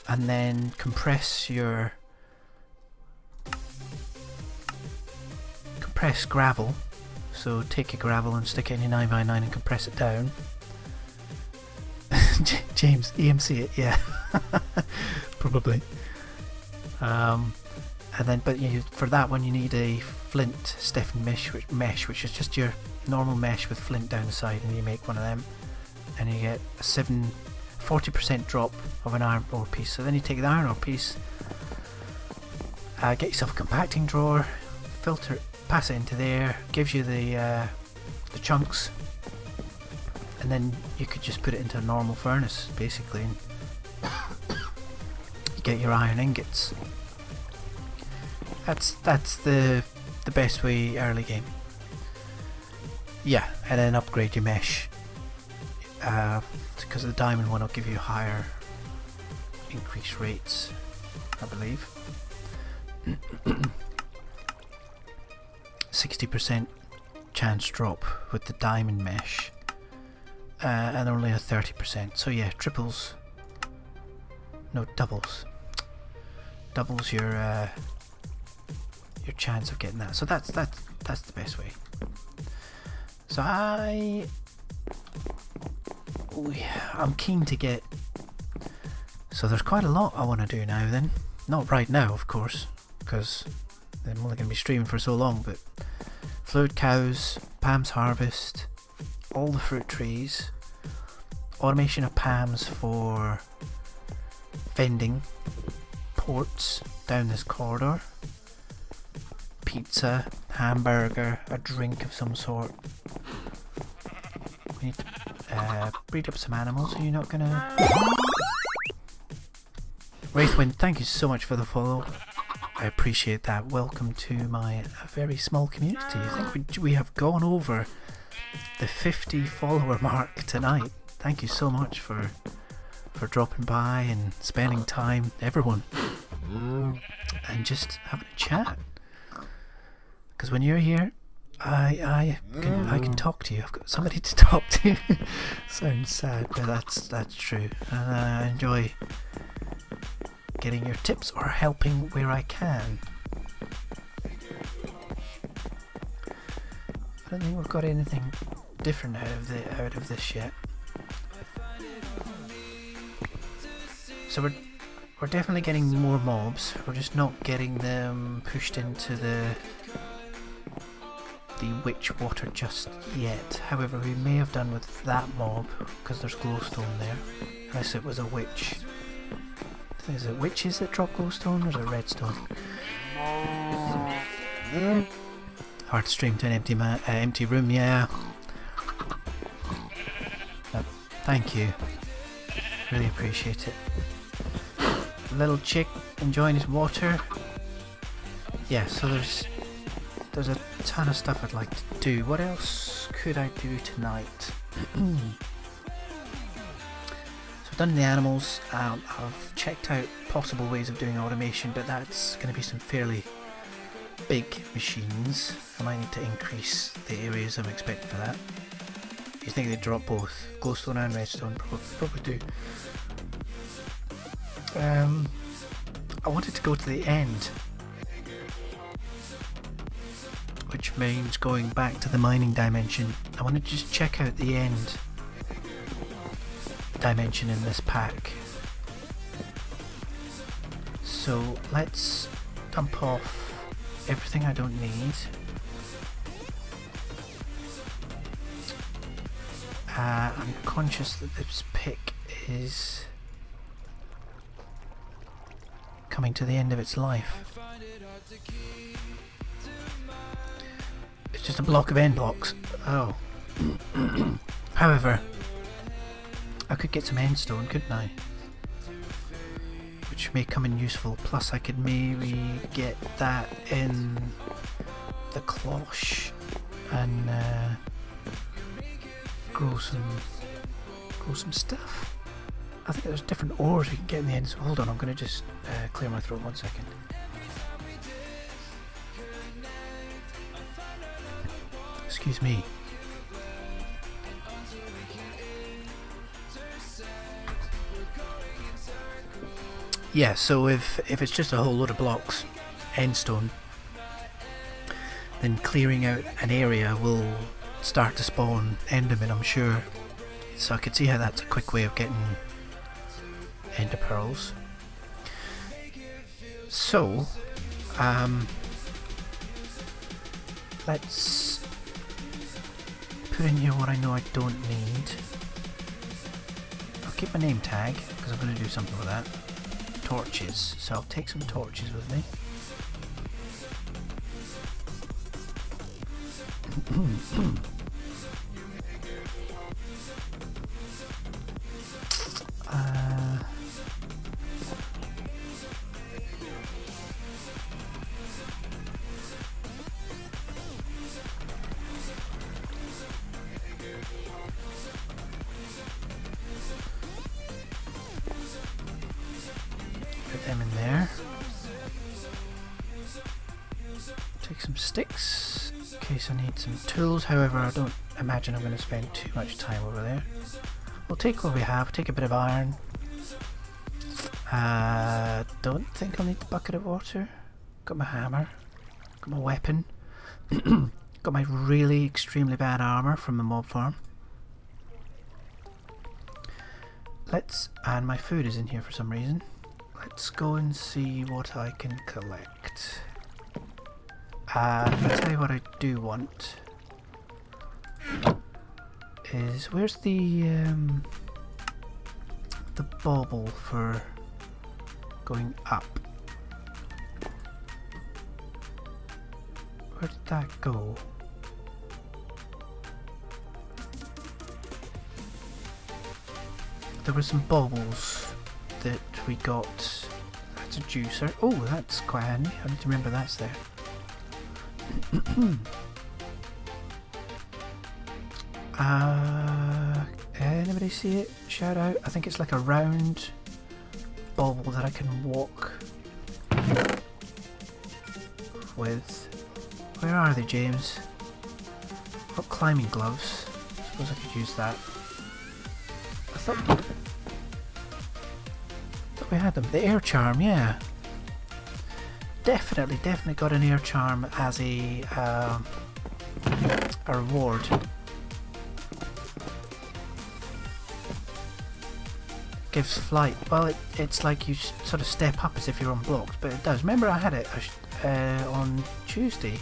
and then compress your gravel. So take your gravel and stick it in your 9x9 and compress it down. James, EMC it, yeah. Probably. And then, but for that one you need a flint stiffened mesh, which is just your normal mesh with flint down the side, and you make one of them, and you get 40% drop of an iron ore piece. So then you take the iron ore piece, get yourself a compacting drawer, filter, pass it into there, gives you the chunks, and then you could just put it into a normal furnace basically, and you get your iron ingots. That's the best way early game. Yeah, and then upgrade your mesh, because the diamond one will give you higher increase rates, I believe. 60% chance drop with the diamond mesh, and only a 30%. So yeah, triples, no, doubles your chance of getting that. So that's the best way. So I'm keen to get. So there's quite a lot I want to do now. Then, not right now, of course, because I'm only going to be streaming for so long. But fluid cows, Pam's harvest, all the fruit trees, automation of Pam's for vending, ports down this corridor, pizza, hamburger, a drink of some sort. We need to breed up some animals. Are you not gonna... Wraithwind, thank you so much for the follow. I appreciate that. Welcome to my very small community. I think we have gone over the 50 follower mark tonight. Thank you so much for dropping by and spending time, everyone, and just having a chat. Because when you're here, I can talk to you. I've got somebody to talk to. Sounds sad, but that's true. And I enjoy getting your tips or helping where I can. I don't think we've got anything different out of this yet. So we're definitely getting more mobs. We're just not getting them pushed into the witch water just yet. However, we may have done with that mob because there's glowstone there. Unless it was a witch. Is it witches that drop glowstone or is it redstone? Hard to stream to an empty room, yeah. But thank you. Really appreciate it. Little chick enjoying his water. Yeah, so there's a ton of stuff I'd like to do. What else could I do tonight? So I've done the animals. I've checked out possible ways of doing automation, but that's going to be some fairly big machines. I might need to increase the areas I'm expecting for that. You think they drop both glowstone and redstone? Probably do. I wanted to go to the end, which means going back to the mining dimension. I want to just check out the end dimension in this pack. So let's dump off everything I don't need. I'm conscious that this pick is coming to the end of its life. It's just a block of end blocks. Oh. However, I could get some end stone, couldn't I? Which may come in useful. Plus I could maybe get that in the cloche and grow some stuff. I think there's different ores we can get in the end. So hold on, I'm going to just clear my throat 1 second. Excuse me. Yeah, so if it's just a whole load of blocks, end stone, then clearing out an area will start to spawn endermen, I'm sure. So I could see how that's a quick way of getting ender pearls. So let's put in here what I know I don't need. keep my name tag because I'm going to do something with that. Torches. So I'll take some torches with me. Put them in there. Take some sticks in case I need some tools. However, I don't imagine I'm going to spend too much time over there. We'll take what we have. Take a bit of iron. Don't think I'll need the bucket of water. Got my hammer. Got my weapon. Got my really extremely bad armor from the mob farm. And my food is in here for some reason. Let's go and see what I can collect. I'll tell you what I do want. Is where's the bauble for going up? Where did that go? There were some baubles that we got. That's a juicer. Oh, that's quite handy. I need to remember that's there. Anybody see it? Shout out. I think it's like a round bauble that I can walk with. Where are they, James? Got climbing gloves. Suppose I could use that. I thought we had them. The air charm, yeah. Definitely got an air charm as a reward. Gives flight. Well, it's like you sort of step up as if you're unblocked, but it does. Remember, I had it on Tuesday,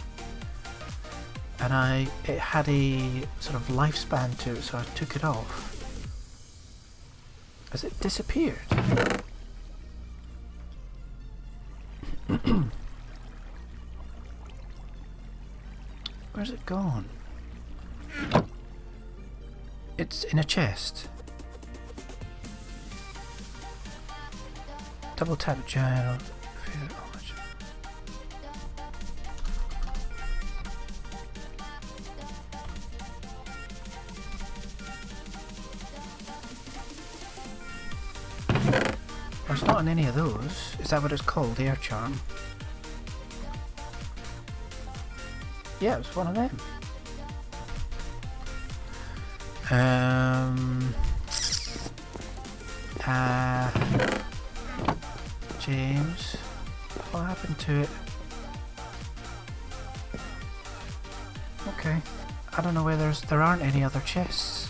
and it had a sort of lifespan to it, so I took it off. Has it disappeared? Where's it gone? It's in a chest. Double tap giant. It's not in any of those. Is that what it's called? The air charm? Yeah, it was one of them. James, what happened to it? Okay, I don't know where there aren't any other chests.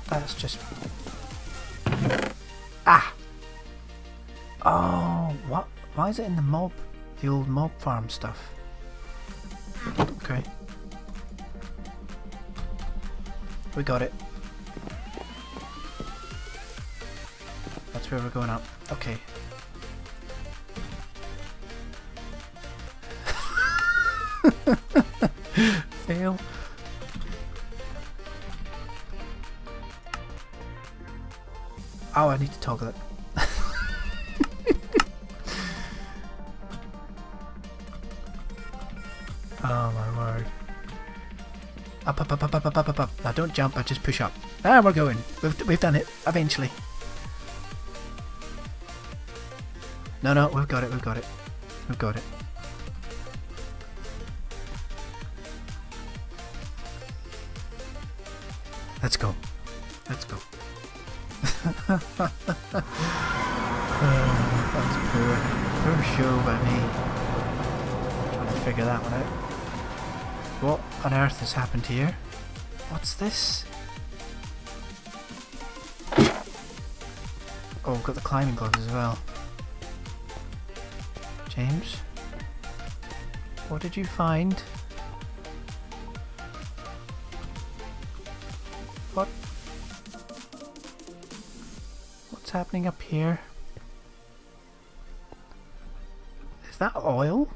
That's just... Ah! Oh, what? Why is it in the old mob farm stuff? Okay. We got it. That's where we're going up. Okay. Fail. Oh, I need to toggle it. Oh my word. Up, up, up, up, up, up, up, up. Now don't jump, I just push up. Ah, we're going. We've done it, eventually. No, we've got it, we've got it. We've got it. Let's go. Let's go. That's poor show by me. Trying to figure that one out. What on earth has happened here? What's this? Oh, we've got the climbing gloves as well. James? What did you find? What? What's happening up here? Is that oil?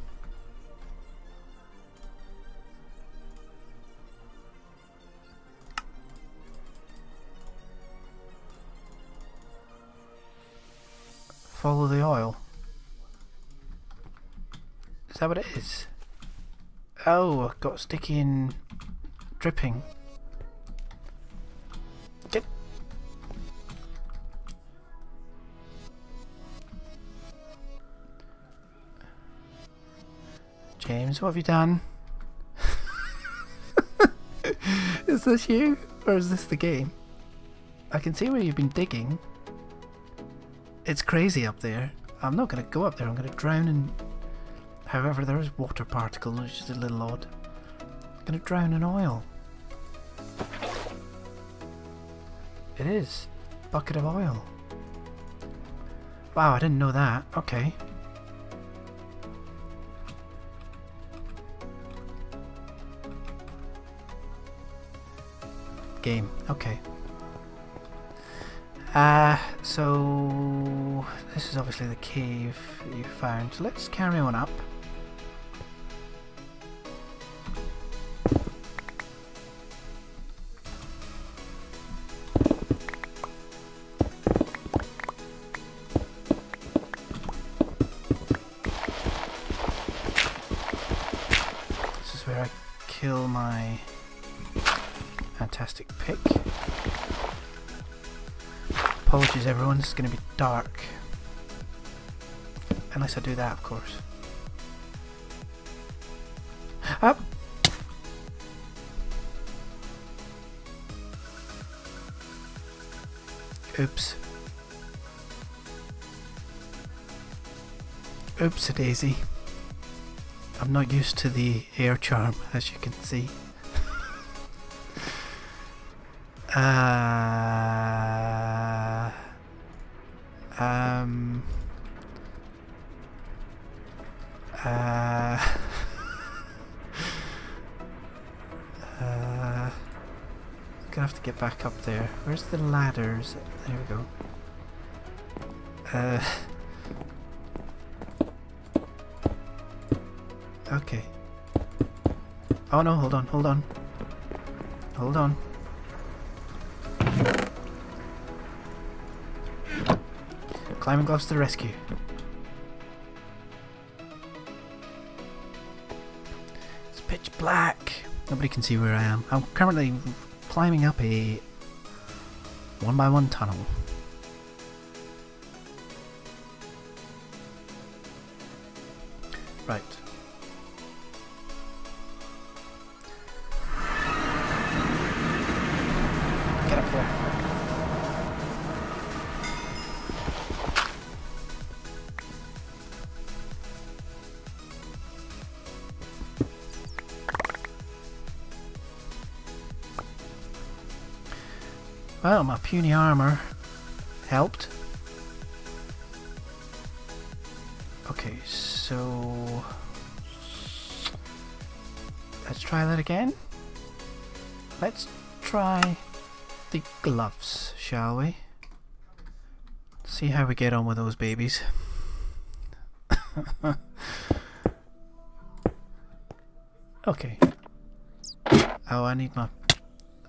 Follow the oil. Is that what it is? Oh, I've got sticky and dripping. Get. James, what have you done? Is this you? Or is this the game? I can see where you've been digging. It's crazy up there. I'm not going to go up there. I'm going to drown in... However, there is water particles, which is a little odd. I'm going to drown in oil. It is. Bucket of oil. Wow, I didn't know that. Okay. Game. Okay. So this is obviously the cave that you found. So let's carry on up. This is where I kill my fantastic pick. Apologies everyone, this is going to be dark. Unless I do that, of course. Up! Oops. Oops-a-daisy. I'm not used to the air charm, as you can see. Gonna have to get back up there. Where's the ladders? There we go. Okay. Oh no, hold on, hold on. Hold on. Climbing gloves to the rescue. It's pitch black. Nobody can see where I am. I'm currently climbing up a 1x1 tunnel. Right. Get up there. Well, my puny armor helped. Okay, so let's try that again. Let's try the gloves, shall we? See how we get on with those babies. Okay. Oh, I need my...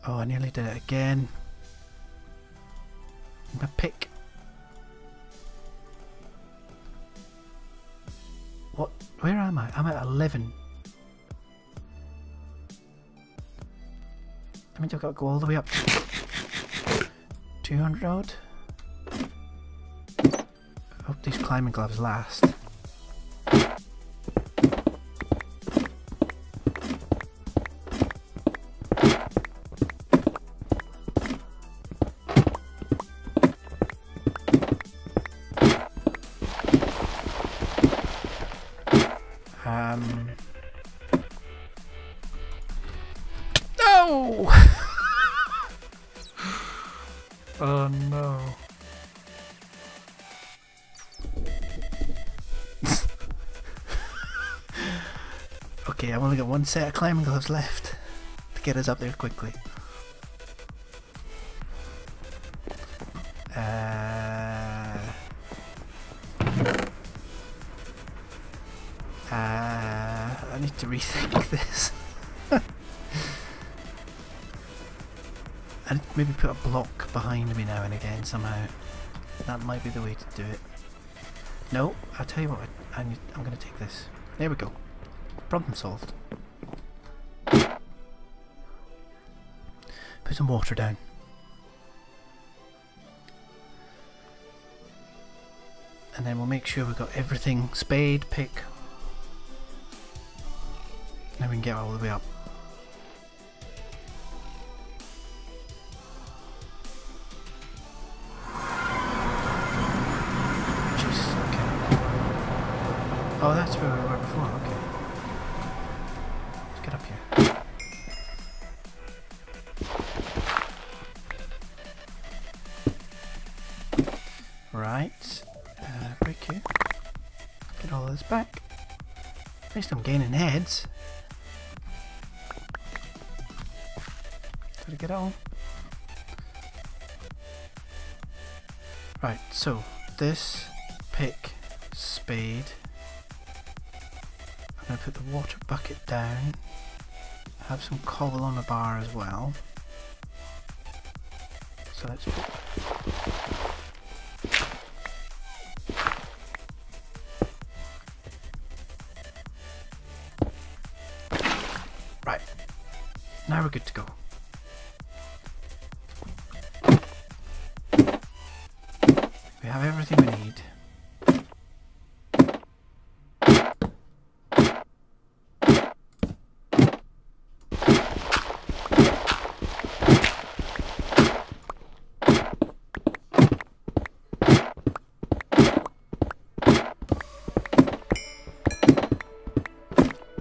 Oh, I nearly did it again. My pick. What? Where am I? I'm at 11. I mean, I've got to go all the way up. 200 odd. I hope these climbing gloves last. No! Oh no. Okay, I've only got one set of climbing gloves left to get us up there quickly. need to rethink this. And maybe put a block behind me now and again somehow. That might be the way to do it. No, I'll tell you what, I'm going to take this. There we go. Problem solved. Put some water down. And then we'll make sure we've got everything, spade, pick. Now we can get all the way up. Oh, that's where we were before, okay. Let's get up here. Right. Break you. Get all this back. At least I'm gaining heads. Did I get it all? Right, so this, pick, spade. I'm going to put the water bucket down, have some cobble on the bar as well. So let's right, now we're good to go. We have everything we need.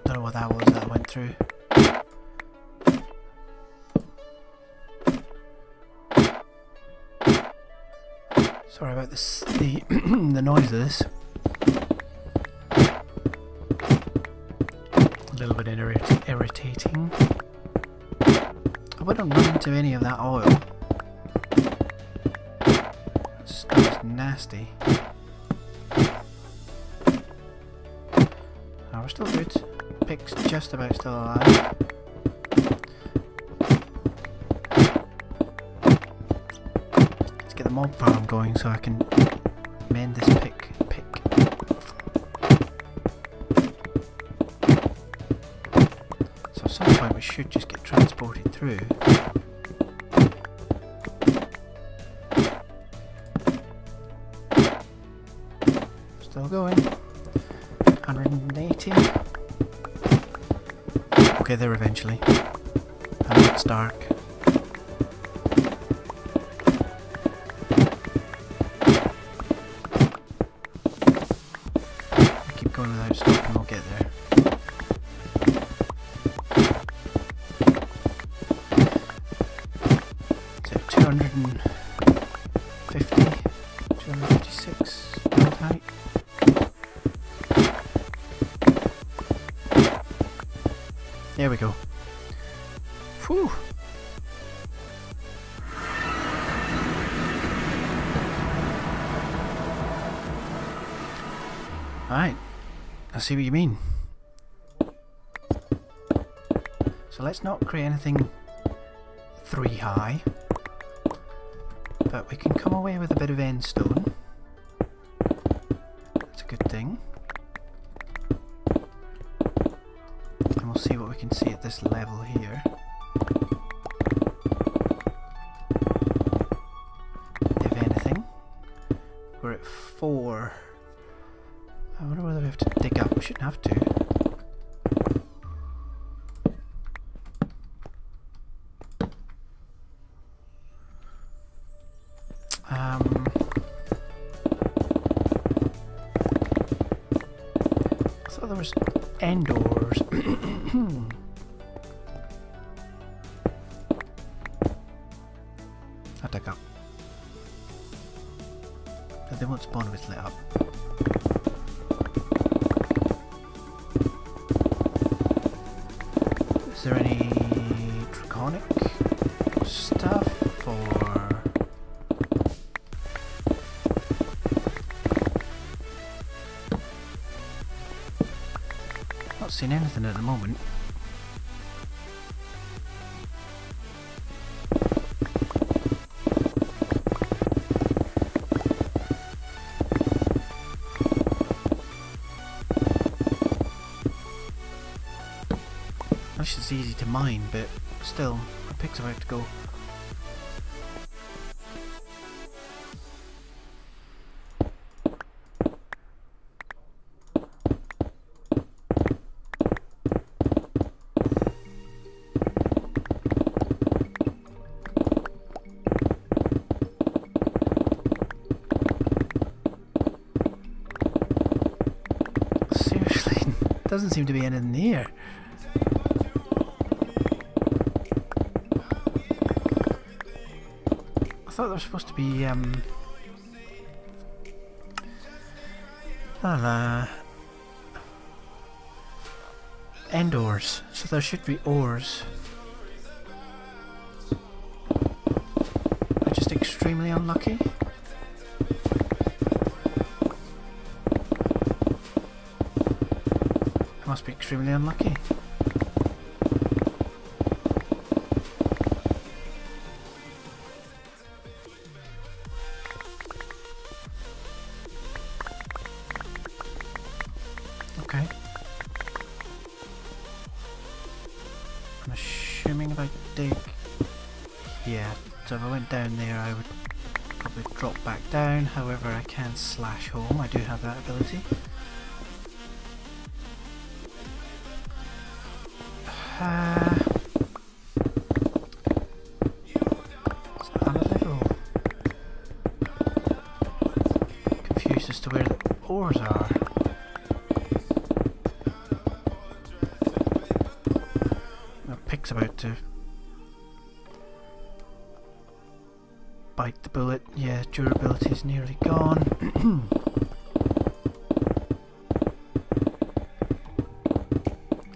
Don't know what that was that went through. Sorry about this, the noise of this. A little bit irritating. I wouldn't run into any of that oil. That stuff's nasty. Oh, we're still good. Pick's just about still alive. Let's get the mob farm going so I can mend this pick. So at some point we should just get transported through. Still going. 180. Okay, there eventually. And it's dark. Keep going without stopping, we'll get there. So 250, 256 build height. There we go. Whew. Alright, I see what you mean. So let's not create anything 3 high, but we can come away with a bit of end stone. That's a good thing. And we'll see what we can see at this level here. If anything. We're at 4. I wonder whether we have to dig up. We shouldn't have to. I thought there was end doors. I'll dig up. But they won't spawn if it's lit up. Is there any draconic stuff or... Not seeing anything at the moment. It's easy to mine, but still, my pig's about to go. Seriously, doesn't seem to be anything near. I thought there was supposed to be end ores, so there should be ores. I'm just extremely unlucky. I must be extremely unlucky. Okay. I'm assuming if I dig... Yeah, so if I went down there I would probably drop back down. However, I can slash home. I do have that ability. So I'm a little confused as to where the ores are. My pig's about to bite the bullet. Yeah, durability is nearly gone.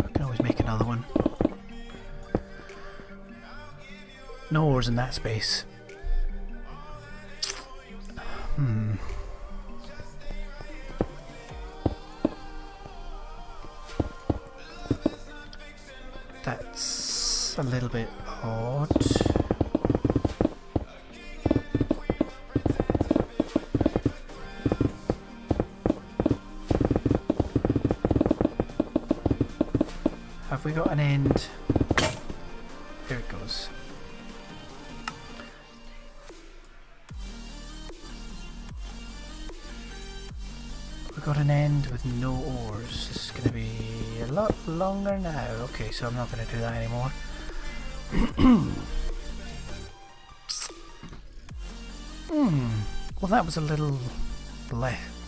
I can always make another one. No ores in that space. That's a little bit odd. Have we got an end? Here it goes. We've got an end with no ores. This is going to be a lot longer now. Okay, so I'm not going to do that anymore. Well, that was a little...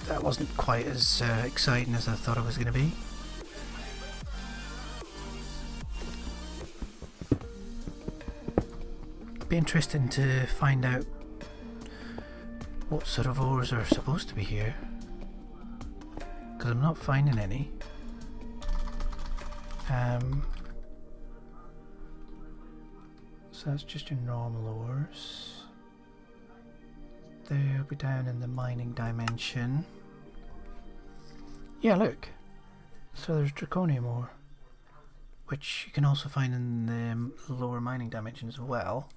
that wasn't quite as exciting as I thought it was going to be. It'd be interesting to find out what sort of ores are supposed to be here, because I'm not finding any. So that's just your normal ores. They'll be down in the mining dimension. Yeah, look. So there's draconium ore, which you can also find in the lower mining dimension as well.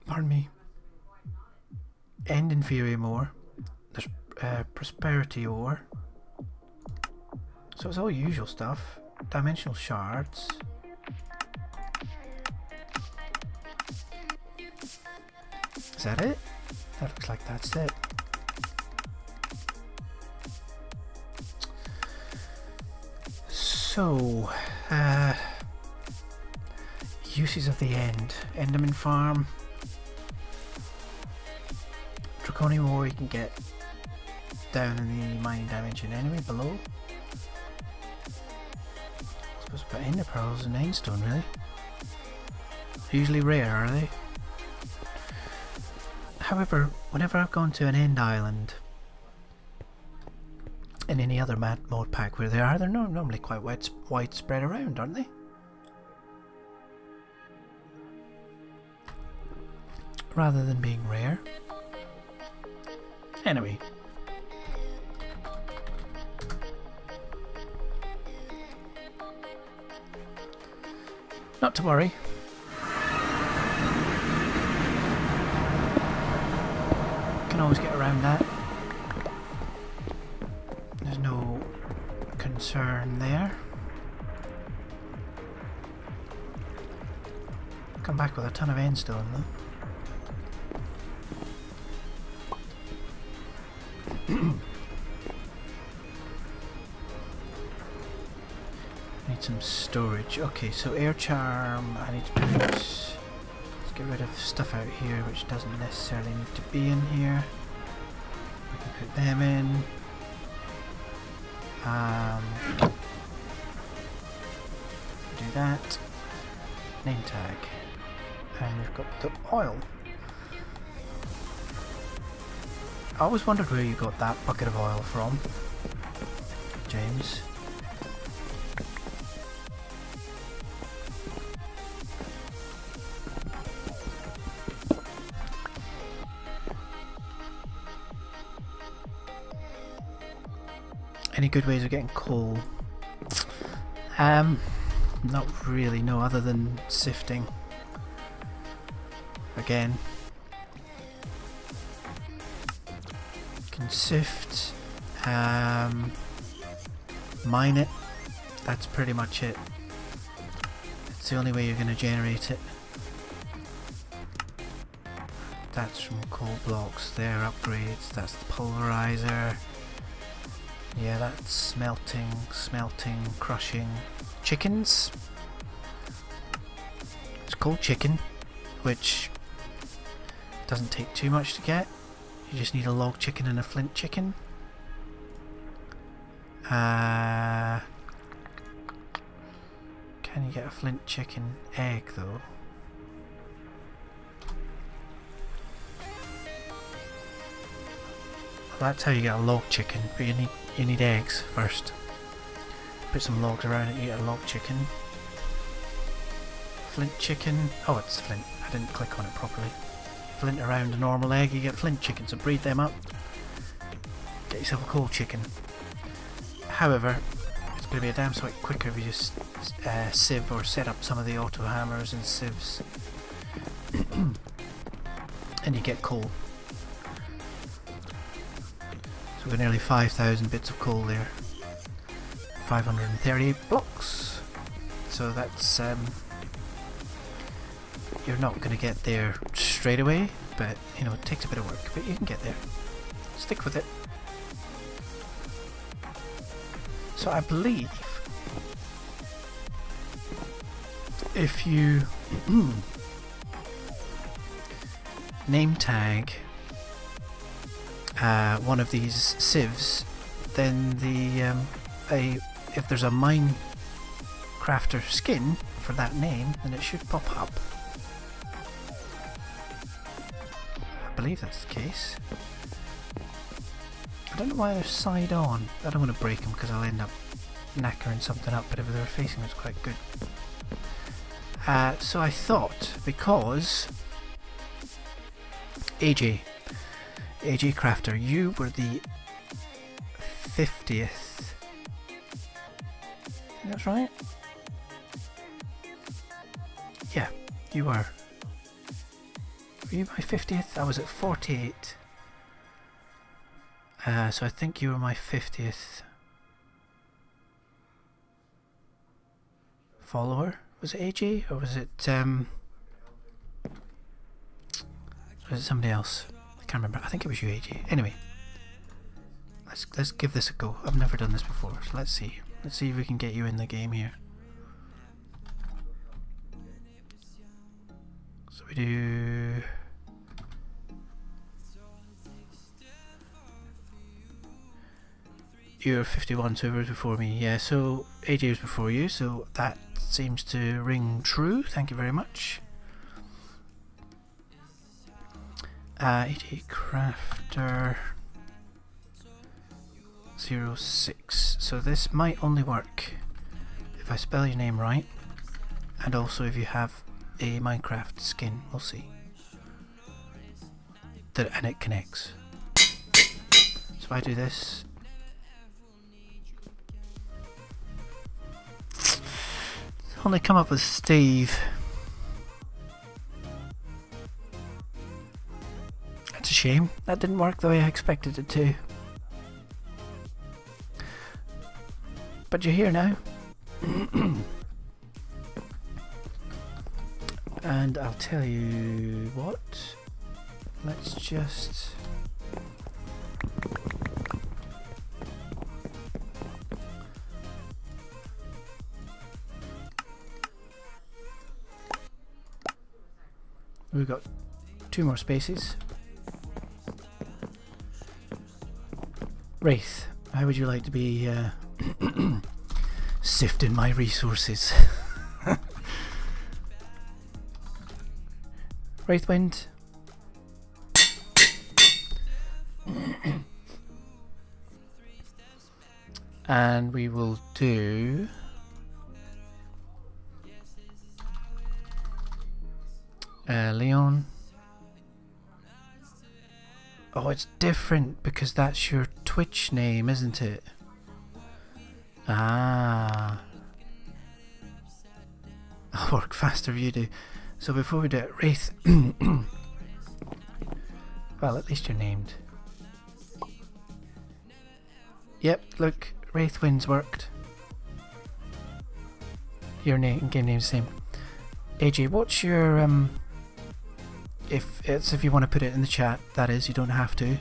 Pardon me. End inferior ore. There's prosperity ore. So it's all usual stuff. Dimensional shards. Is that it? That looks like that's it. So, uses of the end. Enderman farm. Draconium ore you can get down in the mining dimension anyway, below. I'm supposed to put ender pearls and endstone, really. They're usually rare, are they? However, whenever I've gone to an end island in any other mod pack where they are, they're normally quite widespread around, aren't they? Rather than being rare. Anyway. Not to worry. Can always get around that. There's no concern there. Come back with a ton of endstone though. Need some storage. Okay, so air charm. I need to put. Let's get rid of stuff out here which doesn't necessarily need to be in here. We can put them in. Do that. Name tag. And we've got the oil. I always wondered where you got that bucket of oil from, James. Any good ways of getting coal? Not really, no, other than sifting. Again. Can sift, mine it. That's pretty much it. It's the only way you're going to generate it. That's from coal blocks, their upgrades, that's the pulverizer. Yeah, that's smelting, crushing. Chickens. It's called chicken, which doesn't take too much to get. You just need a log chicken and a flint chicken. Can you get a flint chicken egg though? Well, that's how you get a log chicken, but you need eggs first. Put some logs around it, you get a log chicken. Flint chicken. Oh, it's flint. I didn't click on it properly. Flint around a normal egg, you get flint chicken, so breed them up. Get yourself a coal chicken. However, it's going to be a damn sight quicker if you just sieve or set up some of the auto hammers and sieves. And you get coal. So we've got nearly 5,000 bits of coal there. 538 blocks. So that's you're not going to get there straight away, but you know, it takes a bit of work, but you can get there. Stick with it. So I believe if you name tag one of these sieves, then the if there's a Minecrafter skin for that name, then it should pop up. I believe that's the case. I don't know why they're side on. I don't want to break them because I'll end up knackering something up, but if they're facing it's quite good. So I thought, because AJ Crafter, you were the 50th. That's right. Yeah, you were. Were you my 50th? I was at 48. So I think you were my 50th follower. Was it AJ or was it somebody else? I can't remember. I think it was you, AJ. Anyway, let's give this a go. I've never done this before, so let's see. Let's see if we can get you in the game here. So we do. You're 51, so it was before me. Yeah, so AJ was before you, so that seems to ring true. Thank you very much. AJ Crafter 06. So this might only work if I spell your name right, and also if you have a Minecraft skin. We'll see. And it connects. So if I do this. Only come up with Steve. That's a shame. That didn't work the way I expected it to. But you're here now. And I'll tell you what. Let's just... We've got 2 more spaces. Wraith, how would you like to be sifting my resources? Wraithwind. And we will do Leon. Oh, it's different because that's your Twitch name, isn't it? Ah. I'll work faster if you do. So before we do it, Wraith. Well, at least you're named. Yep, look, Wraithwind's worked. Your name, game name's the same. AJ, what's your if you want to put it in the chat, that is, you don't have to.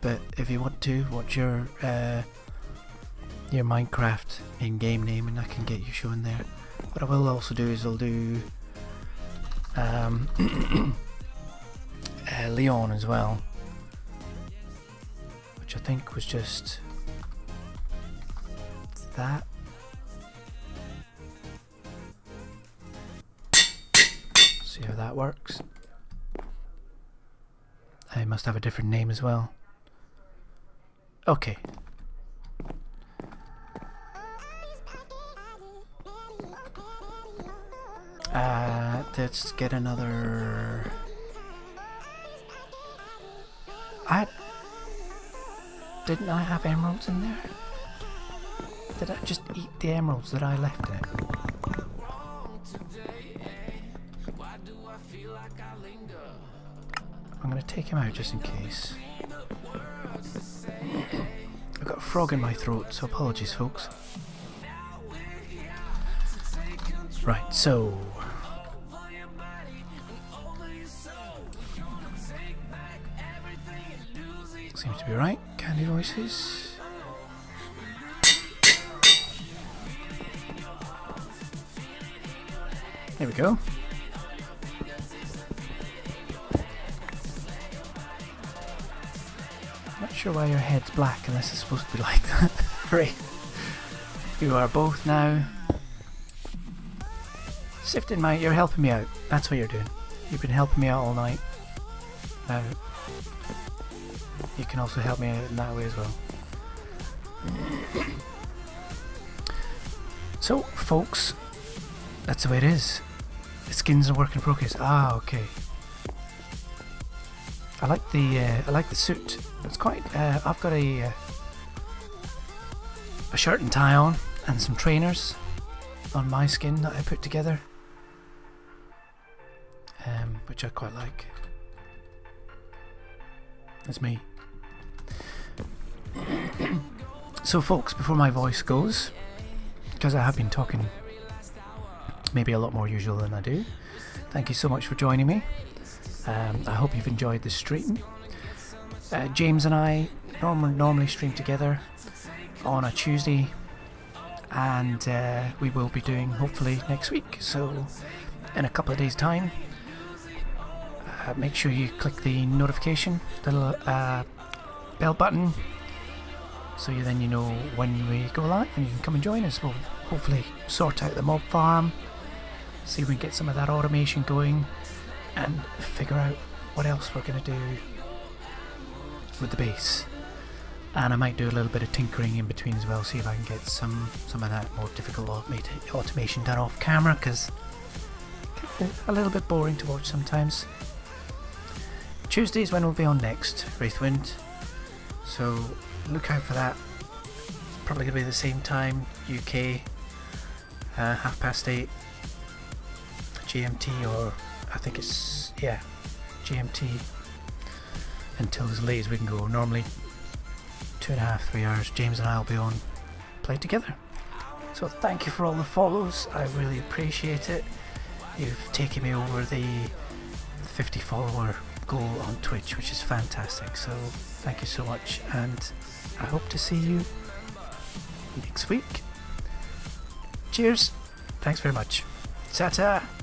But if you want to, what's your Minecraft in-game name, and I can get you shown there. What I will also do is I'll do Leon as well, which I think was just that. See how that works. I must have a different name as well. Okay. Let's get another... Didn't I have emeralds in there? Did I just eat the emeralds that I left in it? I'm going to take him out just in case. I've got a frog in my throat, so apologies folks. Right, so... Seems to be right. Candy voices. There we go. Not sure why your head's black unless it's supposed to be like that. Right. You are both now sifting my... You're helping me out. That's what you're doing. You've been helping me out all night. Now you can also help me out in that way as well. So, folks, that's the way it is. The skins are work in progress. Ah, okay. I like the suit. It's quite. I've got a shirt and tie on and some trainers on my skin that I put together, which I quite like. That's me. So folks, before my voice goes, because I have been talking maybe a lot more usual than I do, thank you so much for joining me. I hope you've enjoyed the stream. James and I normally stream together on a Tuesday, and we will be doing hopefully next week, so in a couple of days time. Make sure you click the notification, the little bell button, so then you know when we go live and you can come and join us. We'll hopefully sort out the mob farm, see if we can get some of that automation going, and figure out what else we're going to do with the base. And I might do a little bit of tinkering in between as well, see if I can get some of that more difficult automation done off camera, because it's a little bit boring to watch sometimes. Tuesdays when we'll be on next, Wraithwind, so look out for that. It's probably going to be the same time, UK, 8:30 GMT, or I think it's, yeah, GMT, until as late as we can go. Normally 2.5, 3 hours James and I will be on, play together. So thank you for all the follows, I really appreciate it. You've taken me over the 50 follower goal on Twitch, which is fantastic, so thank you so much, and I hope to see you next week. Cheers, thanks very much. Ta-ta.